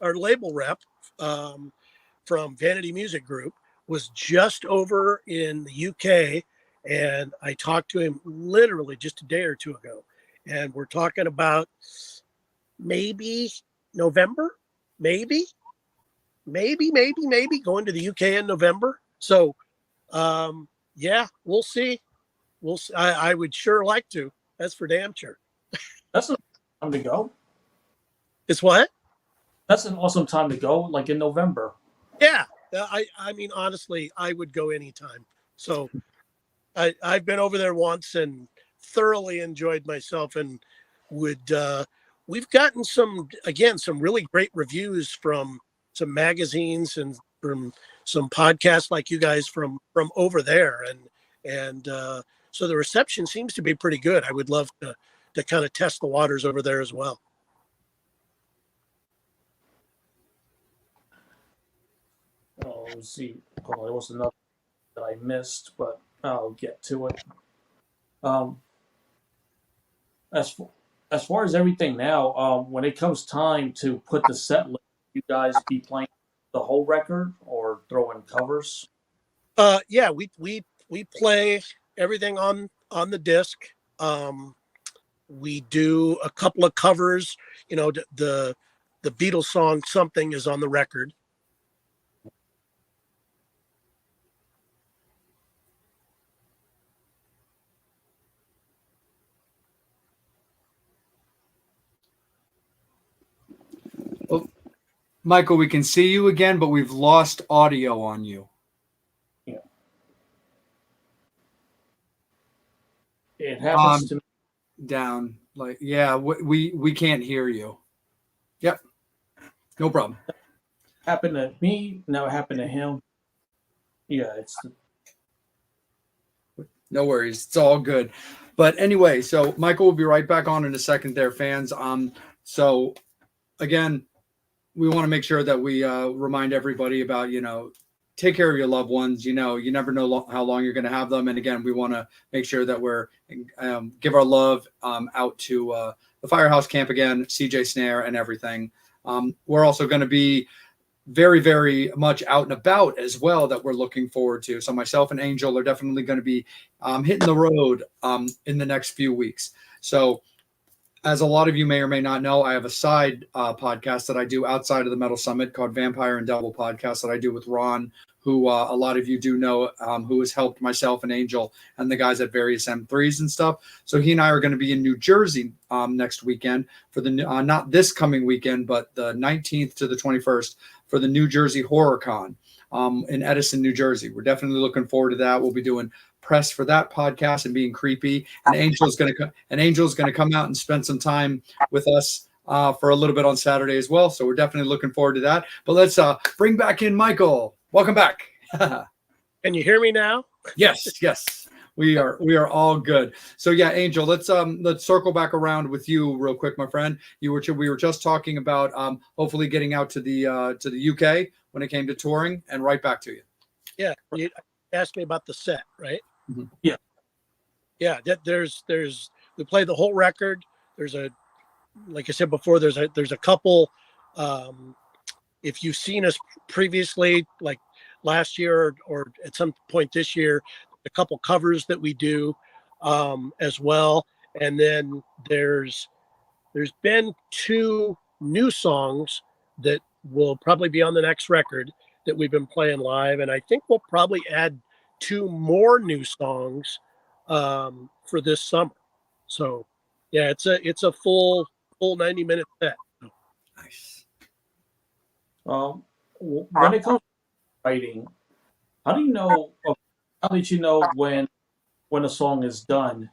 label rep from Vanity Music Group was just over in the UK, and I talked to him literally just a day or two ago, and we're talking about maybe November, maybe going to the UK in November. So, yeah, we'll see. We'll. See. I would sure like to. That's for damn sure. That's an awesome time to go. It's what? That's an awesome time to go, like in November. Yeah. I mean, honestly, I would go anytime. So I've been over there once and thoroughly enjoyed myself, and would we've gotten some really great reviews from some magazines and from some podcasts like you guys from over there, and so the reception seems to be pretty good. I would love to kind of test the waters over there as well. Oh, let's see. Oh, there was another that I missed, but I'll get to it. Um, as for, as far as everything now, when it comes time to put the set list, you guys be playing the whole record or throwing covers? Yeah, we play everything on the disc. We do a couple of covers. You know, the Beatles song "Something" is on the record. Well, Michael, we can see you again, but we've lost audio on you. Yeah. It happens to me. Down, like, yeah, we can't hear you. Yep, no problem. Happened to me. Now it happened to him. Yeah, No worries. It's all good. But anyway, so Michael will be right back on in a second there, fans. So again, we want to make sure that we remind everybody about, take care of your loved ones. You never know how long you're going to have them. And again, we want to make sure that we're give our love out to the Firehouse Camp again, CJ Snare and everything. We're also going to be very, very much out and about as well that we're looking forward to. So myself and Angel are definitely going to be hitting the road in the next few weeks. So as a lot of you may or may not know, I have a side podcast that I do outside of the Metal Summit called Vampire and Devil Podcast that I do with Ron, who a lot of you do know, who has helped myself and Angel and the guys at various M3s and stuff. So he and I are going to be in New Jersey next weekend for the not this coming weekend, but the 19th to the 21st for the New Jersey Horror Con in Edison, New Jersey. We're definitely looking forward to that. We'll be doing press for that podcast and being creepy. And Angel's going to come out and spend some time with us for a little bit on Saturday as well. So we're definitely looking forward to that. But let's bring back in Michael. Welcome back. Can you hear me now? Yes. We are all good. So yeah, Angel, let's circle back around with you real quick, my friend. We were just talking about hopefully getting out to the UK when it came to touring, and right back to you. Yeah, you asked me about the set, right? Mm-hmm. Yeah. There's we play the whole record. There's like I said before, there's a couple. If you've seen us previously, like last year or at some point this year, a couple covers that we do as well. And then there's been 2 new songs that will probably be on the next record that we've been playing live. And I think we'll probably add 2 more new songs for this summer. So yeah, it's a full 90-minute set. Nice. When it comes to writing, how do you know? How did you know when a song is done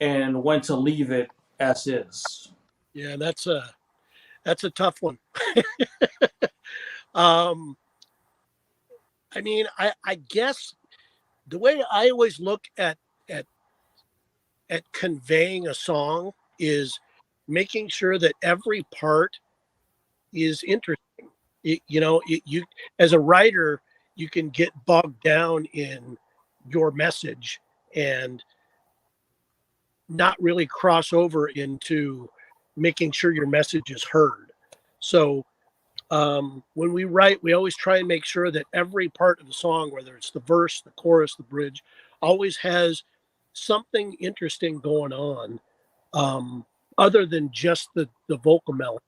and when to leave it as is? Yeah, that's a tough one. I mean, I guess the way I always look at at conveying a song is making sure that every part is interesting. You as a writer, you can get bogged down in your message and not really cross over into making sure your message is heard. So when we write, we always try and make sure that every part of the song, whether it's the verse, the chorus, the bridge, always has something interesting going on, other than just the vocal melody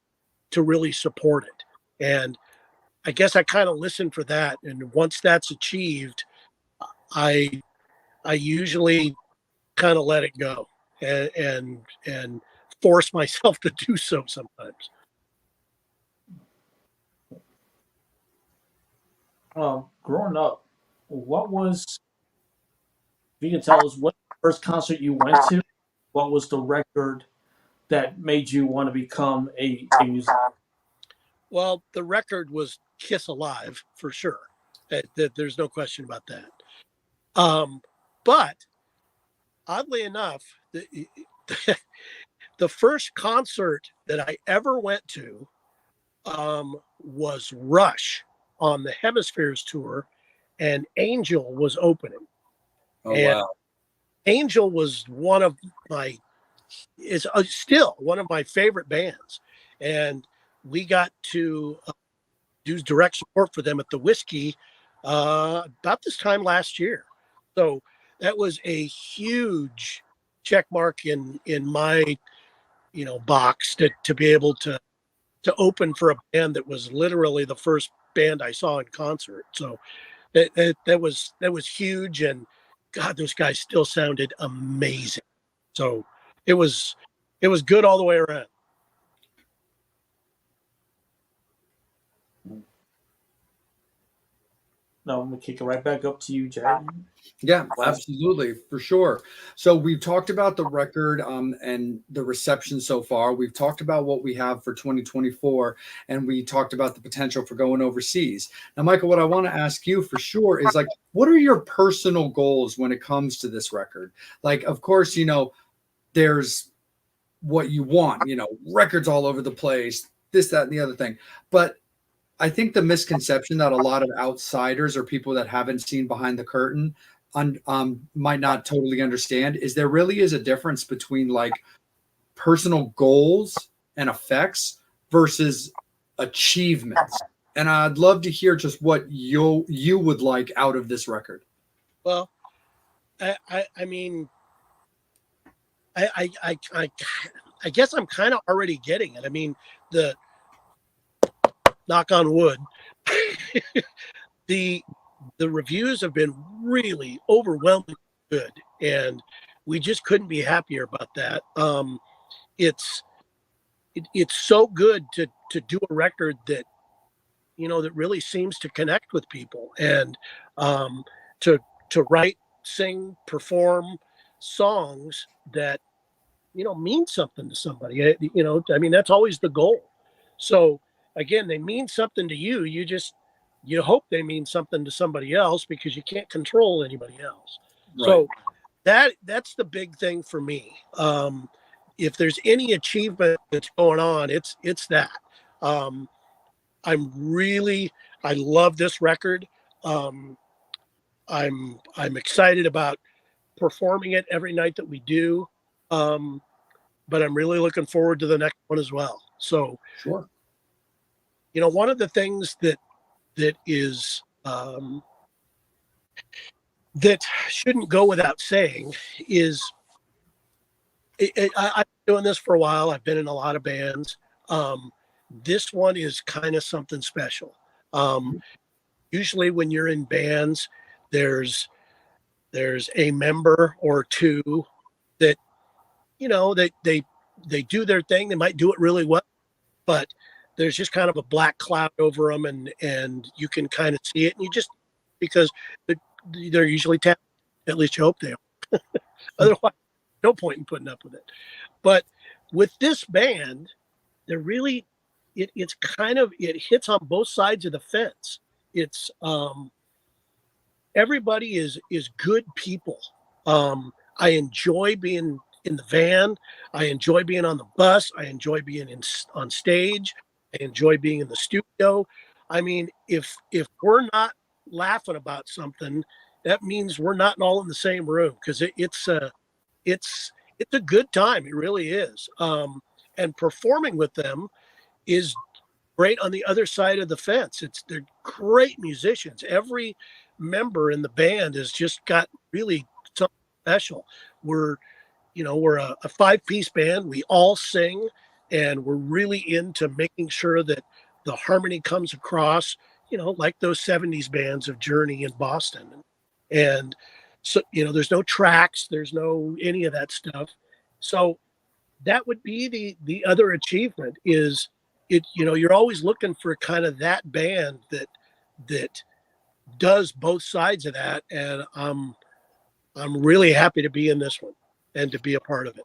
to really support it. And I guess I kind of listen for that. And once that's achieved, I I usually kind of let it go and force myself to do so sometimes. Growing up, what was, if you can tell us what first concert you went to? What was the record that made you want to become a musician? Well, the record was Kiss Alive for sure. There's no question about that. But oddly enough, the first concert that I ever went to was Rush on the Hemispheres tour, and Angel was opening. Oh, And wow. Angel was one of my is still one of my favorite bands, and we got to do direct support for them at the Whiskey about this time last year. So that was a huge check mark in my box to be able to open for a band that was literally the first band I saw in concert. So that was huge, and God, those guys still sounded amazing. So it was it was good all the way around. No, I'm gonna kick it right back up to you, Jack. Yeah, absolutely, for sure. So we've talked about the record and the reception so far. We've talked about what we have for 2024, and we talked about the potential for going overseas. Now, Michael, what I want to ask you for sure is like, what are your personal goals when it comes to this record? Like, of course, there's what you want, records all over the place, this, that, and the other thing. But I think the misconception that a lot of outsiders or people that haven't seen behind the curtain might not totally understand is there really is a difference between like personal goals and effects versus achievements. And I'd love to hear just what you would like out of this record. Well, I mean, I guess I'm kind of already getting it. I mean, the knock on wood, the reviews have been really overwhelmingly good, and we just couldn't be happier about that. It's it's so good to do a record that that really seems to connect with people, and to write, sing, perform songs that mean something to somebody. I mean, that's always the goal. So again, they mean something to you. You hope they mean something to somebody else because you can't control anybody else. Right. So that's the big thing for me. If there's any achievement that's going on, it's that. Um, I love this record. Um, I'm excited about performing it every night that we do. Um, but I'm really looking forward to the next one as well. So, Sure. one of the things that is that shouldn't go without saying is I've been doing this for a while. I've been in a lot of bands. This one is kind of something special. Usually when you're in bands, there's a member or two that they do their thing. They might do it really well, but there's just kind of a black cloud over them, and you can kind of see it, and you just because they're usually talented. At least you hope they are. Otherwise, no point in putting up with it. But with this band, they're really it's kind of it hits on both sides of the fence. It's everybody is good people. I enjoy being in the van. I enjoy being on the bus. I enjoy being on stage. I enjoy being in the studio. I mean, if we're not laughing about something, that means we're not all in the same room, because it's it's a good time. It really is. And performing with them is great on the other side of the fence. They're great musicians. Every member in the band has just got really something special. We're we're a five-piece band. We all sing, and we're really into making sure that the harmony comes across, like those 70s bands of Journey in Boston. And so, there's no tracks, there's no any of that stuff. So that would be the other achievement is you're always looking for kind of that band that does both sides of that. And I'm really happy to be in this one and to be a part of it.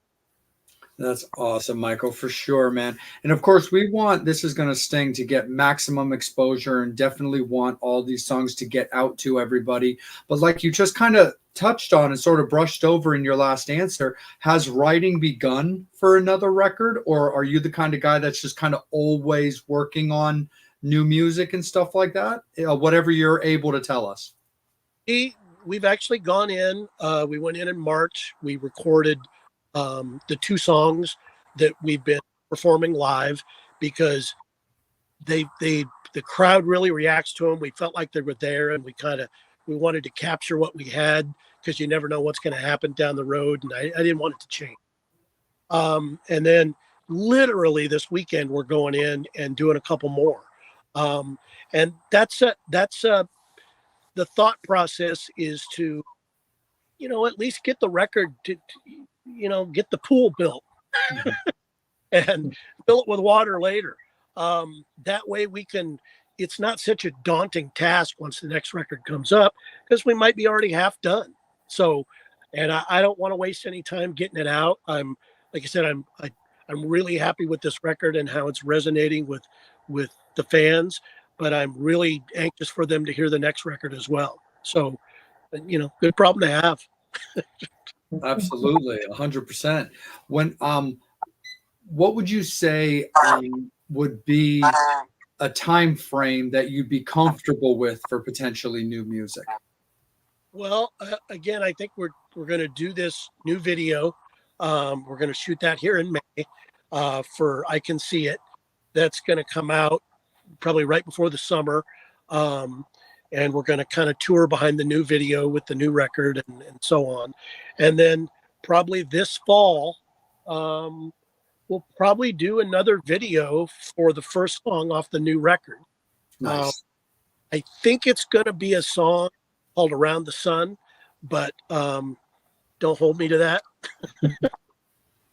That's awesome, Michael, for sure, man. And of course, we want This Is Gonna Sting to get maximum exposure and definitely want all these songs to get out to everybody. But like you just kind of touched on and sort of brushed over in your last answer, has writing begun for another record? Or are you the kind of guy that's just kind of always working on new music and stuff like that? Whatever you're able to tell us. We've actually gone in. We went in March. We recorded the two songs that we've been performing live, because the crowd really reacts to them. We felt like they were there, and we wanted to capture what we had, because you never know what's going to happen down the road, and I didn't want it to change. And then literally this weekend we're going in and doing a couple more, and that's the thought process is to at least get the record to get the pool built and fill it with water later. That way it's not such a daunting task once the next record comes up, because we might be already half done. So, and I don't want to waste any time getting it out. Like I said, I'm really happy with this record and how it's resonating with the fans, but I'm really anxious for them to hear the next record as well. So, good problem to have. Absolutely, 100%. When what would you say would be a time frame that you'd be comfortable with for potentially new music? Well, again, I think we're going to do this new video. We're going to shoot that here in May for I Can See It. That's going to come out probably right before the summer. And we're going to kind of tour behind the new video with the new record and so on. And then probably this fall, we'll probably do another video for the first song off the new record. Nice. I think it's going to be a song called Around the Sun, but don't hold me to that.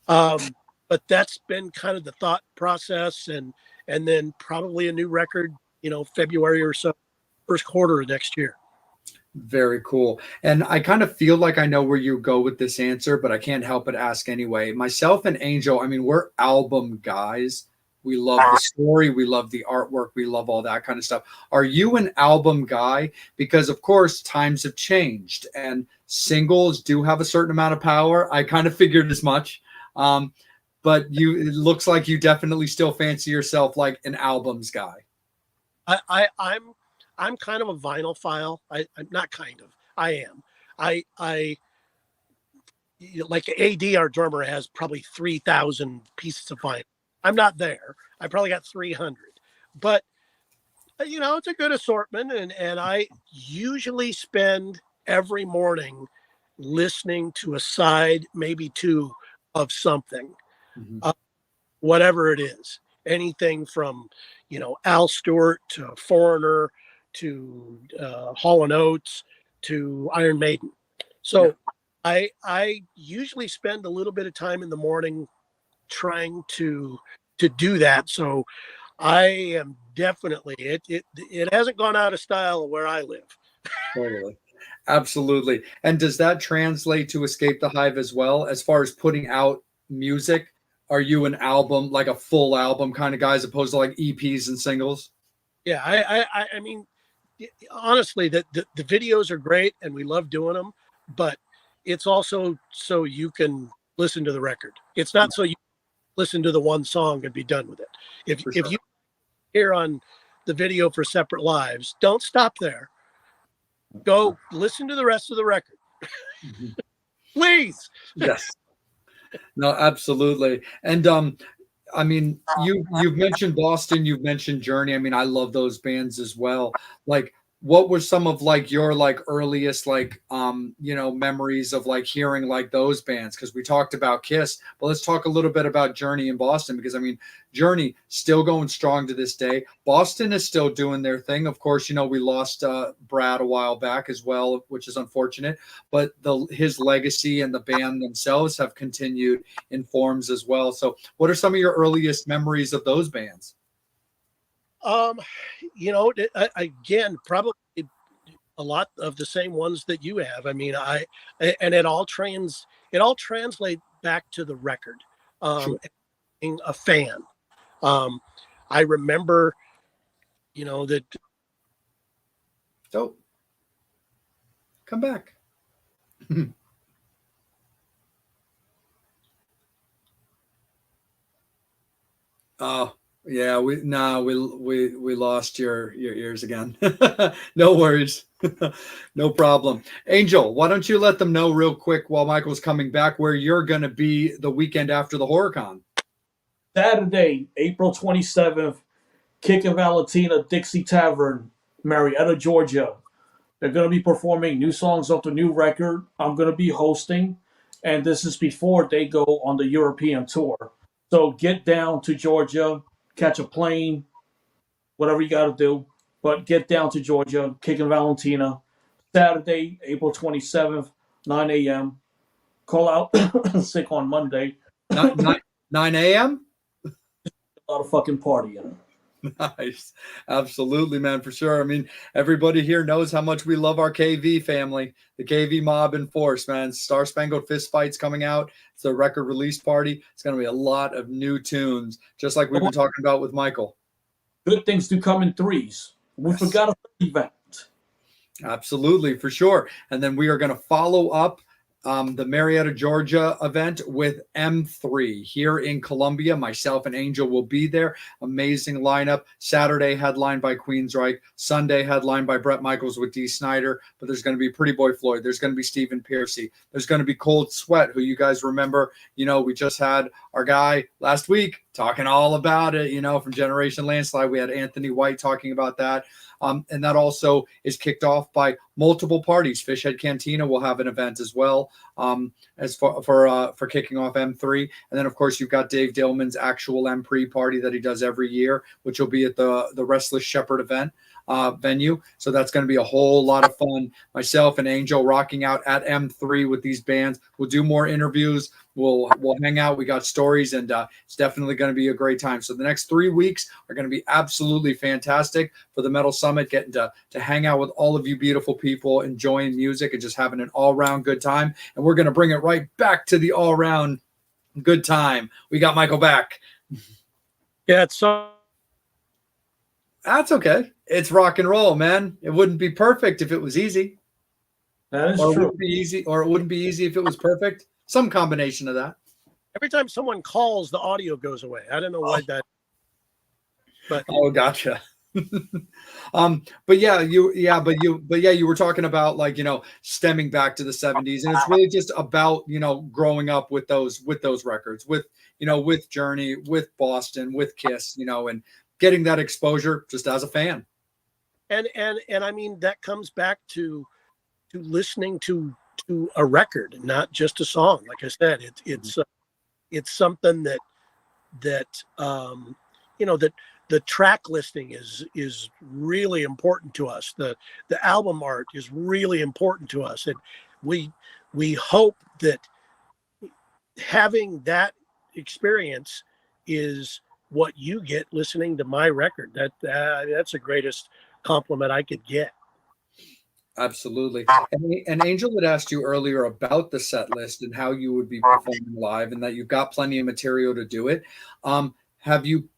But that's been kind of the thought process, and then probably a new record, February or so, first quarter of next year. Very cool. And I kind of feel like I know where you go with this answer, but I can't help but ask anyway. Myself and Angel, I mean, we're album guys. We love the story. We love the artwork. We love all that kind of stuff. Are you an album guy? Because, of course, times have changed and singles do have a certain amount of power. I kind of figured as much. But it looks like you definitely still fancy yourself like an albums guy. I'm kind of a vinyl file. I'm not kind of. I am. I like AD, our drummer, has probably 3,000 pieces of vinyl. I'm not there. I probably got 300. But it's a good assortment, and I usually spend every morning listening to a side, maybe two, of something, whatever it is. Anything from Al Stewart to Foreigner to Hall and Oates to Iron Maiden. So I usually spend a little bit of time in the morning trying to do that. So I am definitely it hasn't gone out of style where I live. Totally. Absolutely. And does that translate to Escape the Hive as well? As far as putting out music, are you an album, like a full album kind of guy, as opposed to like EPs and singles? Yeah, I mean, honestly, the videos are great and we love doing them, but it's also so you can listen to the record. It's not so you listen to the one song and be done with it. If you hear on the video for Separate Lives, don't stop there. Go listen to the rest of the record. Please. Yes. No, absolutely. And I mean, you've mentioned Boston, you've mentioned Journey. I mean, I love those bands as well. Like, what were some of like your like earliest like memories of like hearing like those bands? Because we talked about Kiss, but let's talk a little bit about Journey in Boston, because I mean, Journey still going strong to this day. Boston is still doing their thing. Of course, we lost Brad a while back as well, which is unfortunate, but his legacy and the band themselves have continued in forms as well. So what are some of your earliest memories of those bands? Again, probably a lot of the same ones that you have. I mean, and it all translates back to the record. Sure. Being a fan. I remember, that. So come back. Oh, yeah, we lost your ears again. No worries. No problem. Angel, why don't you let them know real quick while Michael's coming back where you're going to be the weekend after the HorrorCon? Saturday, April 27th, Kick and Valentina Dixie Tavern, Marietta, Georgia. They're going to be performing new songs off the new record. I'm going to be hosting, and this is before they go on the European tour. So get down to Georgia, catch a plane, whatever you got to do, but get down to Georgia, Kick and Valentina, Saturday, April 27th, 9 a.m. Call out sick on Monday. 9 a.m.? A lot of fucking partying. Nice. Absolutely, man, for sure. I mean, everybody here knows how much we love our KV family, the KV mob in force, man. Star Spangled Fist Fight's coming out. It's a record release party. It's going to be a lot of new tunes, just like we've been talking about with Michael. Good things do come in threes. We forgot a third event. Absolutely, for sure. And then we are going to follow up the Marietta, Georgia event with M3 here in Columbia. Myself and Angel will be there. Amazing lineup. Saturday headlined by Queensryche. Sunday headlined by Bret Michaels with Dee Snider. But there's going to be Pretty Boy Floyd. There's going to be Stephen Pearcy. There's going to be Cold Sweat, who you guys remember. We just had our guy last week talking all about it, from Generation Landslide. We had Anthony White talking about that. And that also is kicked off by multiple parties. Fishhead Cantina will have an event as well as for kicking off M3. And then, of course, you've got Dave Dillman's actual M3 party that he does every year, which will be at the Restless Shepherd event venue. So that's going to be a whole lot of fun. Myself and Angel rocking out at M3 with these bands. We'll do more interviews. We'll hang out. We got stories, and it's definitely going to be a great time. So the next 3 weeks are going to be absolutely fantastic for the Metal Summit, getting to hang out with all of you beautiful people, enjoying music and just having an all-round good time. And we're going to bring it right back to the all-round good time. We got Michael back. Yeah, so that's okay. It's rock and roll, man. It wouldn't be perfect if it was easy. That is true. It wouldn't be easy if it was perfect. Some combination of that. Every time someone calls, the audio goes away. I don't know why that. But gotcha. But you were talking about stemming back to the 70s, and it's really just about growing up with those records, with Journey, with Boston, with Kiss, and getting that exposure just as a fan. And I mean, that comes back to listening to a record, not just a song. Like I said, it's something that the track listing is really important to us. The album art is really important to us, and we hope that having that experience is what you get listening to my record. That's the greatest compliment I could get. Absolutely. And Angel had asked you earlier about the set list and how you would be performing live, and that you've got plenty of material to do it. Have you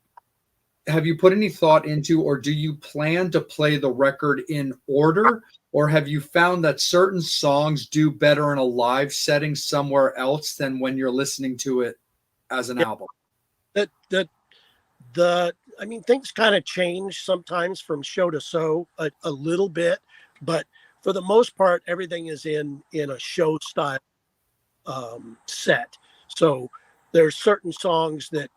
put any thought into, or do you plan to play the record in order, or have you found that certain songs do better in a live setting somewhere else than when you're listening to it as an album? That I mean, things kind of change sometimes from show to show a little bit, but for the most part, everything is in a show style set. So there's certain songs that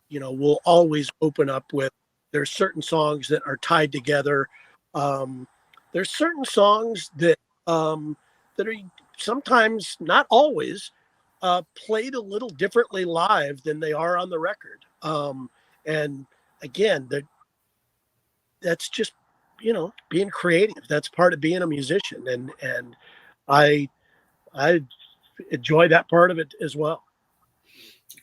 we'll always open up with. There's certain songs that are tied together. There's certain songs that are sometimes, not always, played a little differently live than they are on the record. And again, that's just being creative. That's part of being a musician, and I I enjoy that part of it as well.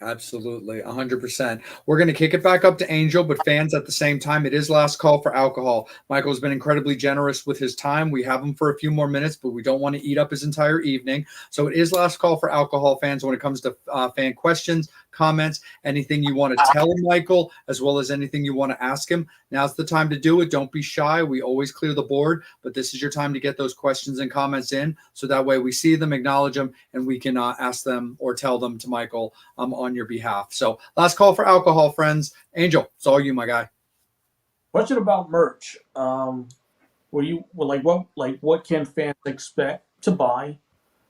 Absolutely, 100%. We're going to kick it back up to Angel, but fans, at the same time, it is last call for alcohol. Michael has been incredibly generous with his time. We have him for a few more minutes, but we don't want to eat up his entire evening. So it is last call for alcohol, fans, when it comes to fan questions, comments, anything you want to tell Michael, as well as anything you want to ask him. Now's the time to do it. Don't be shy. We always clear the board, but this is your time to get those questions and comments in, so that way we see them, acknowledge them, and we can ask them or tell them to Michael on your behalf. So last call for alcohol, friends. Angel, it's all you, my guy. Question about merch. What can fans expect to buy?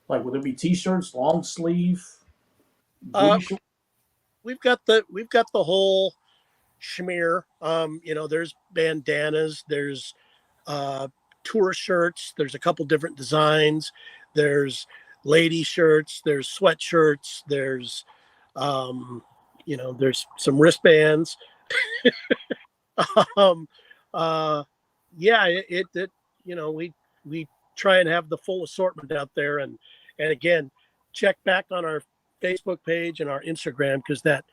Like, would it be T-shirts, long sleeve, booty shorts? We've got the whole schmear. There's bandanas, there's tour shirts, there's a couple different designs, there's lady shirts, there's sweatshirts, there's there's some wristbands. We try and have the full assortment out there, and again, check back on our Facebook page and our Instagram, because that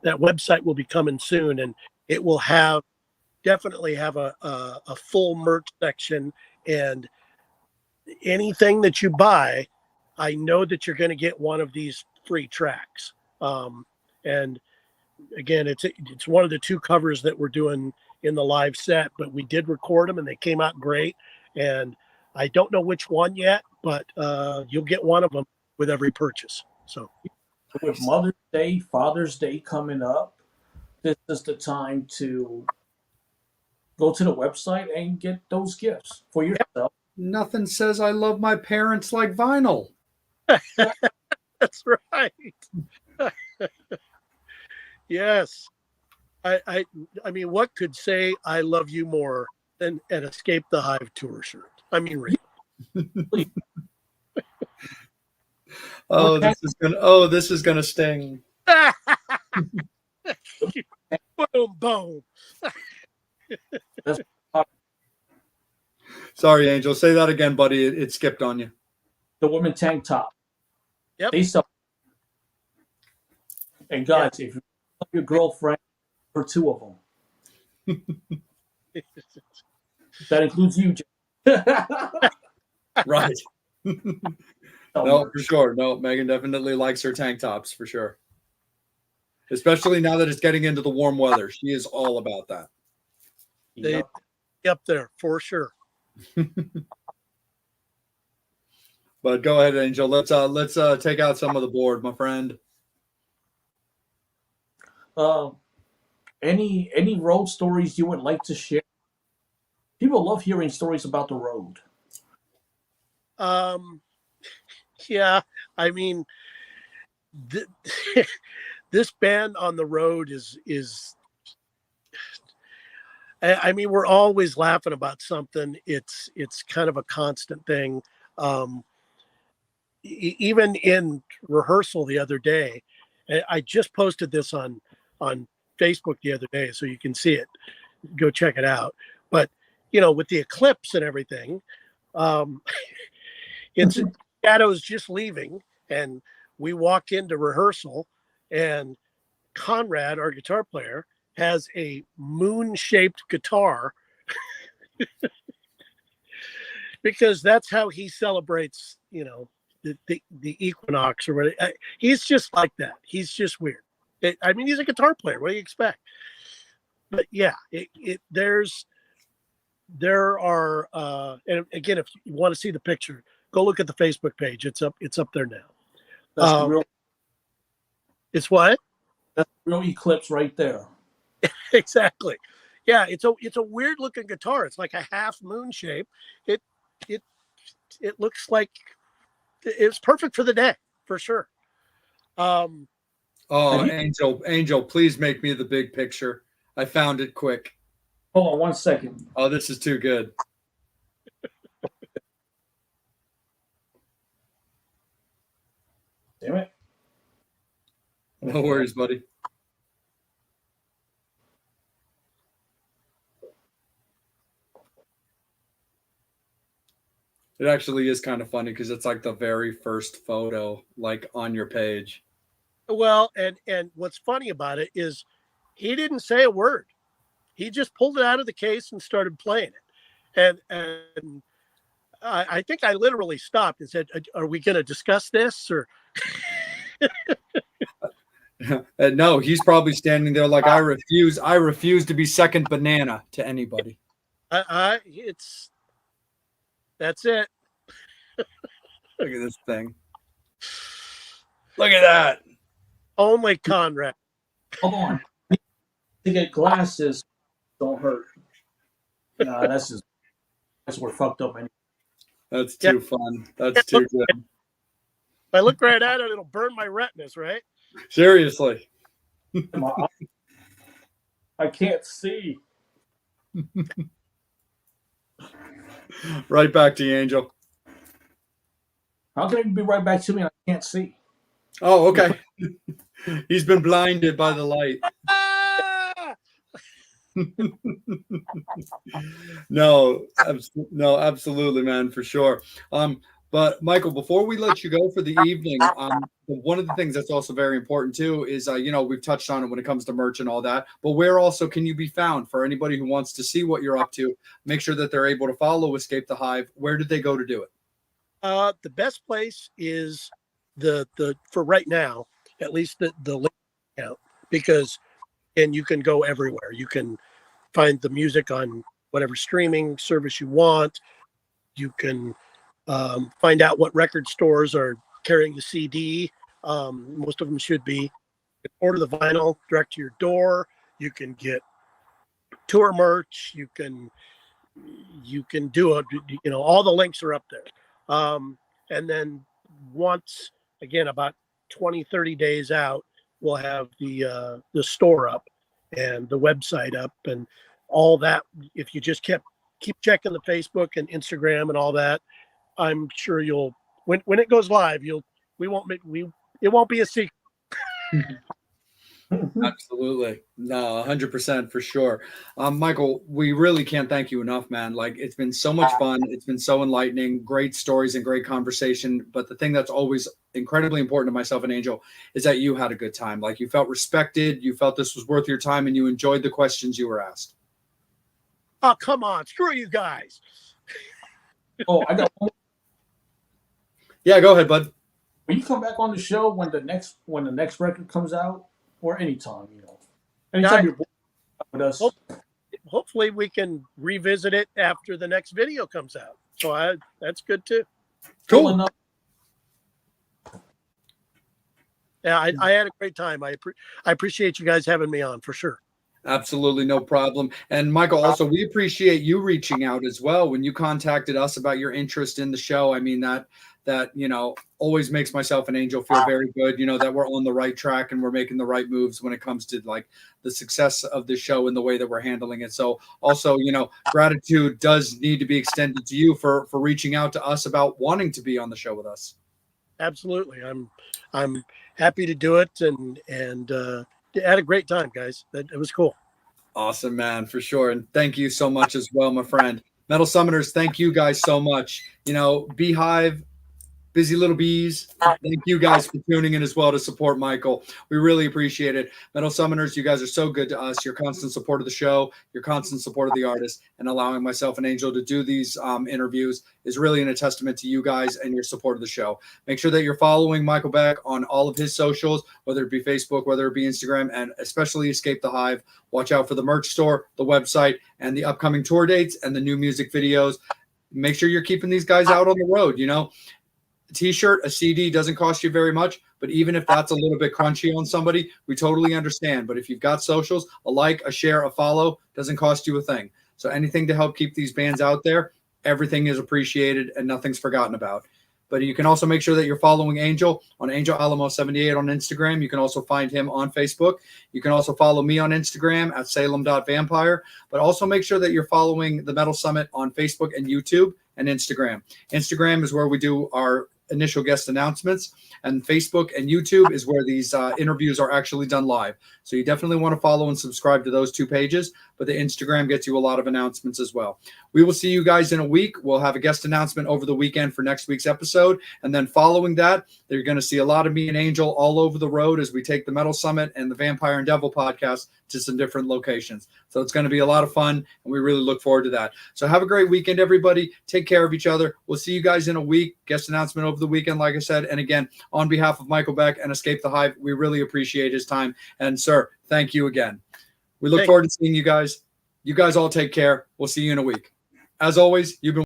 website will be coming soon, and it will definitely have a full merch section, and anything that you buy, I know that you're going to get one of these free tracks. And again, it's one of the two covers that we're doing in the live set, but we did record them and they came out great. And I don't know which one yet, but you'll get one of them with every purchase. So with Mother's Day, Father's Day coming up, this is the time to go to the website and get those gifts for yourself. Nothing says I love my parents like vinyl. That's right. Yes. I mean, what could say I love you more than an Escape the Hive tour shirt? I mean, really. This is gonna sting. Boom, boom. Sorry, Angel. Say that again, buddy. It skipped on you. The women tank top. Yep. They sell. And guys, if you love your girlfriend, for two of them. That includes you, Jay. Right. No, for sure. No, Megan definitely likes her tank tops, for sure. Especially now that it's getting into the warm weather. She is all about that. They up there for sure. But go ahead, Angel. Let's take out some of the board, my friend. Any road stories you would like to share? People love hearing stories about the road. Yeah, I mean, this band on the road is. I mean, we're always laughing about something. It's kind of a constant thing. Even in rehearsal the other day, I just posted this on Facebook the other day, so you can see it. Go check it out. But with the eclipse and everything, it's Shadow's just leaving, and we walk into rehearsal, and Conrad, our guitar player, has a moon-shaped guitar because that's how he celebrates, the equinox or whatever. He's just like that. He's just weird. I mean, he's a guitar player. What do you expect? But yeah, there's there are, and again, if you want to see the picture, go look at the Facebook page. It's up there now. That's the real. It's what? That's the real Eclipse right there. Exactly. Yeah, it's a weird looking guitar. It's like a half moon shape. It looks like it's perfect for the day for sure. Oh, Angel, please make me the big picture. I found it quick. Hold on 1 second. Oh, this is too good. Damn it. No worries, buddy. It actually is kind of funny because it's like the very first photo, like on your page. Well, and what's funny about it is he didn't say a word. He just pulled it out of the case and started playing it. And I think I literally stopped and said, "Are we going to discuss this?" Or No, he's probably standing there like, I refuse to be second banana to anybody. that's it. Look at this thing. Look at that. Only Conrad. Hold on. To get glasses don't hurt. Nah, that's we're fucked up anyway. That's too fun. That's too good. If I look right at it, it'll burn my retinas, right? Seriously. I can't see. Right back to you, Angel. How can it be right back to me and I can't see? Oh, okay. He's been blinded by the light. No, absolutely, man, for sure. But Michael, before we let you go for the evening, one of the things that's also very important too is, we've touched on it when it comes to merch and all that, but where also can you be found for anybody who wants to see what you're up to, make sure that they're able to follow Escape the Hive? Where did they go to do it? The best place is the for right now, at least the link account, because and you can go everywhere. You can find the music on whatever streaming service you want. You can find out what record stores are carrying the CD. Most of them should be. You can order the vinyl direct to your door. You can get tour merch. You can do all the links are up there. And then once again, about 20-30 days out, we'll have the store up and the website up and all that. If you just keep checking the Facebook and Instagram and all that, I'm sure you'll when it goes live, it won't be a secret. Absolutely. No, 100% for sure. Michael, we really can't thank you enough, man. Like, it's been so much fun. It's been so enlightening, great stories and great conversation. But the thing that's always incredibly important to myself and Angel is that you had a good time. Like, you felt respected, you felt this was worth your time, and you enjoyed the questions you were asked. Oh, come on. Screw you guys. Oh, I got one. Yeah, go ahead, bud. Will you come back on the show when the next record comes out, or anytime, anytime you're with us? Hopefully we can revisit it after the next video comes out. So that's good too. Cool. Yeah, I had a great time. I appreciate you guys having me on for sure. Absolutely, no problem. And Michael, also, we appreciate you reaching out as well when you contacted us about your interest in the show. I mean, that always makes myself and Angel feel very good, that we're on the right track and we're making the right moves when it comes to like the success of the show and the way that we're handling it. So also, gratitude does need to be extended to you for reaching out to us about wanting to be on the show with us. Absolutely. I'm happy to do it and had a great time, guys. It was cool. Awesome, man, for sure. And thank you so much as well, my friend. Metal Summoners, thank you guys so much. Beehive, Busy Little Bees. Thank you guys for tuning in as well to support Michael. We really appreciate it. Metal Summoners, you guys are so good to us. Your constant support of the show, your constant support of the artist, and allowing myself and Angel to do these interviews is really a testament to you guys and your support of the show. Make sure that you're following Michael Beck on all of his socials, whether it be Facebook, whether it be Instagram, and especially Escape the Hive. Watch out for the merch store, the website, and the upcoming tour dates and the new music videos. Make sure you're keeping these guys out on the road, you know. A t-shirt, a CD doesn't cost you very much, but even if that's a little bit crunchy on somebody, we totally understand. But if you've got socials, a like, a share, a follow doesn't cost you a thing. So anything to help keep these bands out there, everything is appreciated and nothing's forgotten about. But you can also make sure that you're following Angel on Angel Alamo 78 on Instagram. You can also find him on Facebook. You can also follow me on Instagram at salem.vampire. But also make sure that you're following the Metal Summit on Facebook and YouTube and Instagram. Instagram is where we do our initial guest announcements, and Facebook and YouTube is where these interviews are actually done live. So you definitely want to follow and subscribe to those two pages, but the Instagram gets you a lot of announcements as well. We will see you guys in a week. We'll have a guest announcement over the weekend for next week's episode, and then following that, you're going to see a lot of me and Angel all over the road as we take the Metal Summit and the Vampire and Devil podcast to some different locations. So it's going to be a lot of fun, and we really look forward to that. So have a great weekend, everybody. Take care of each other. We'll see you guys in a week. Guest announcement over the weekend, like I said. And again, on behalf of Michael Beck and Escape the Hive, we really appreciate his time. And sir, thank you again. We look forward to seeing you guys. You guys all take care. We'll see you in a week. As always, you've been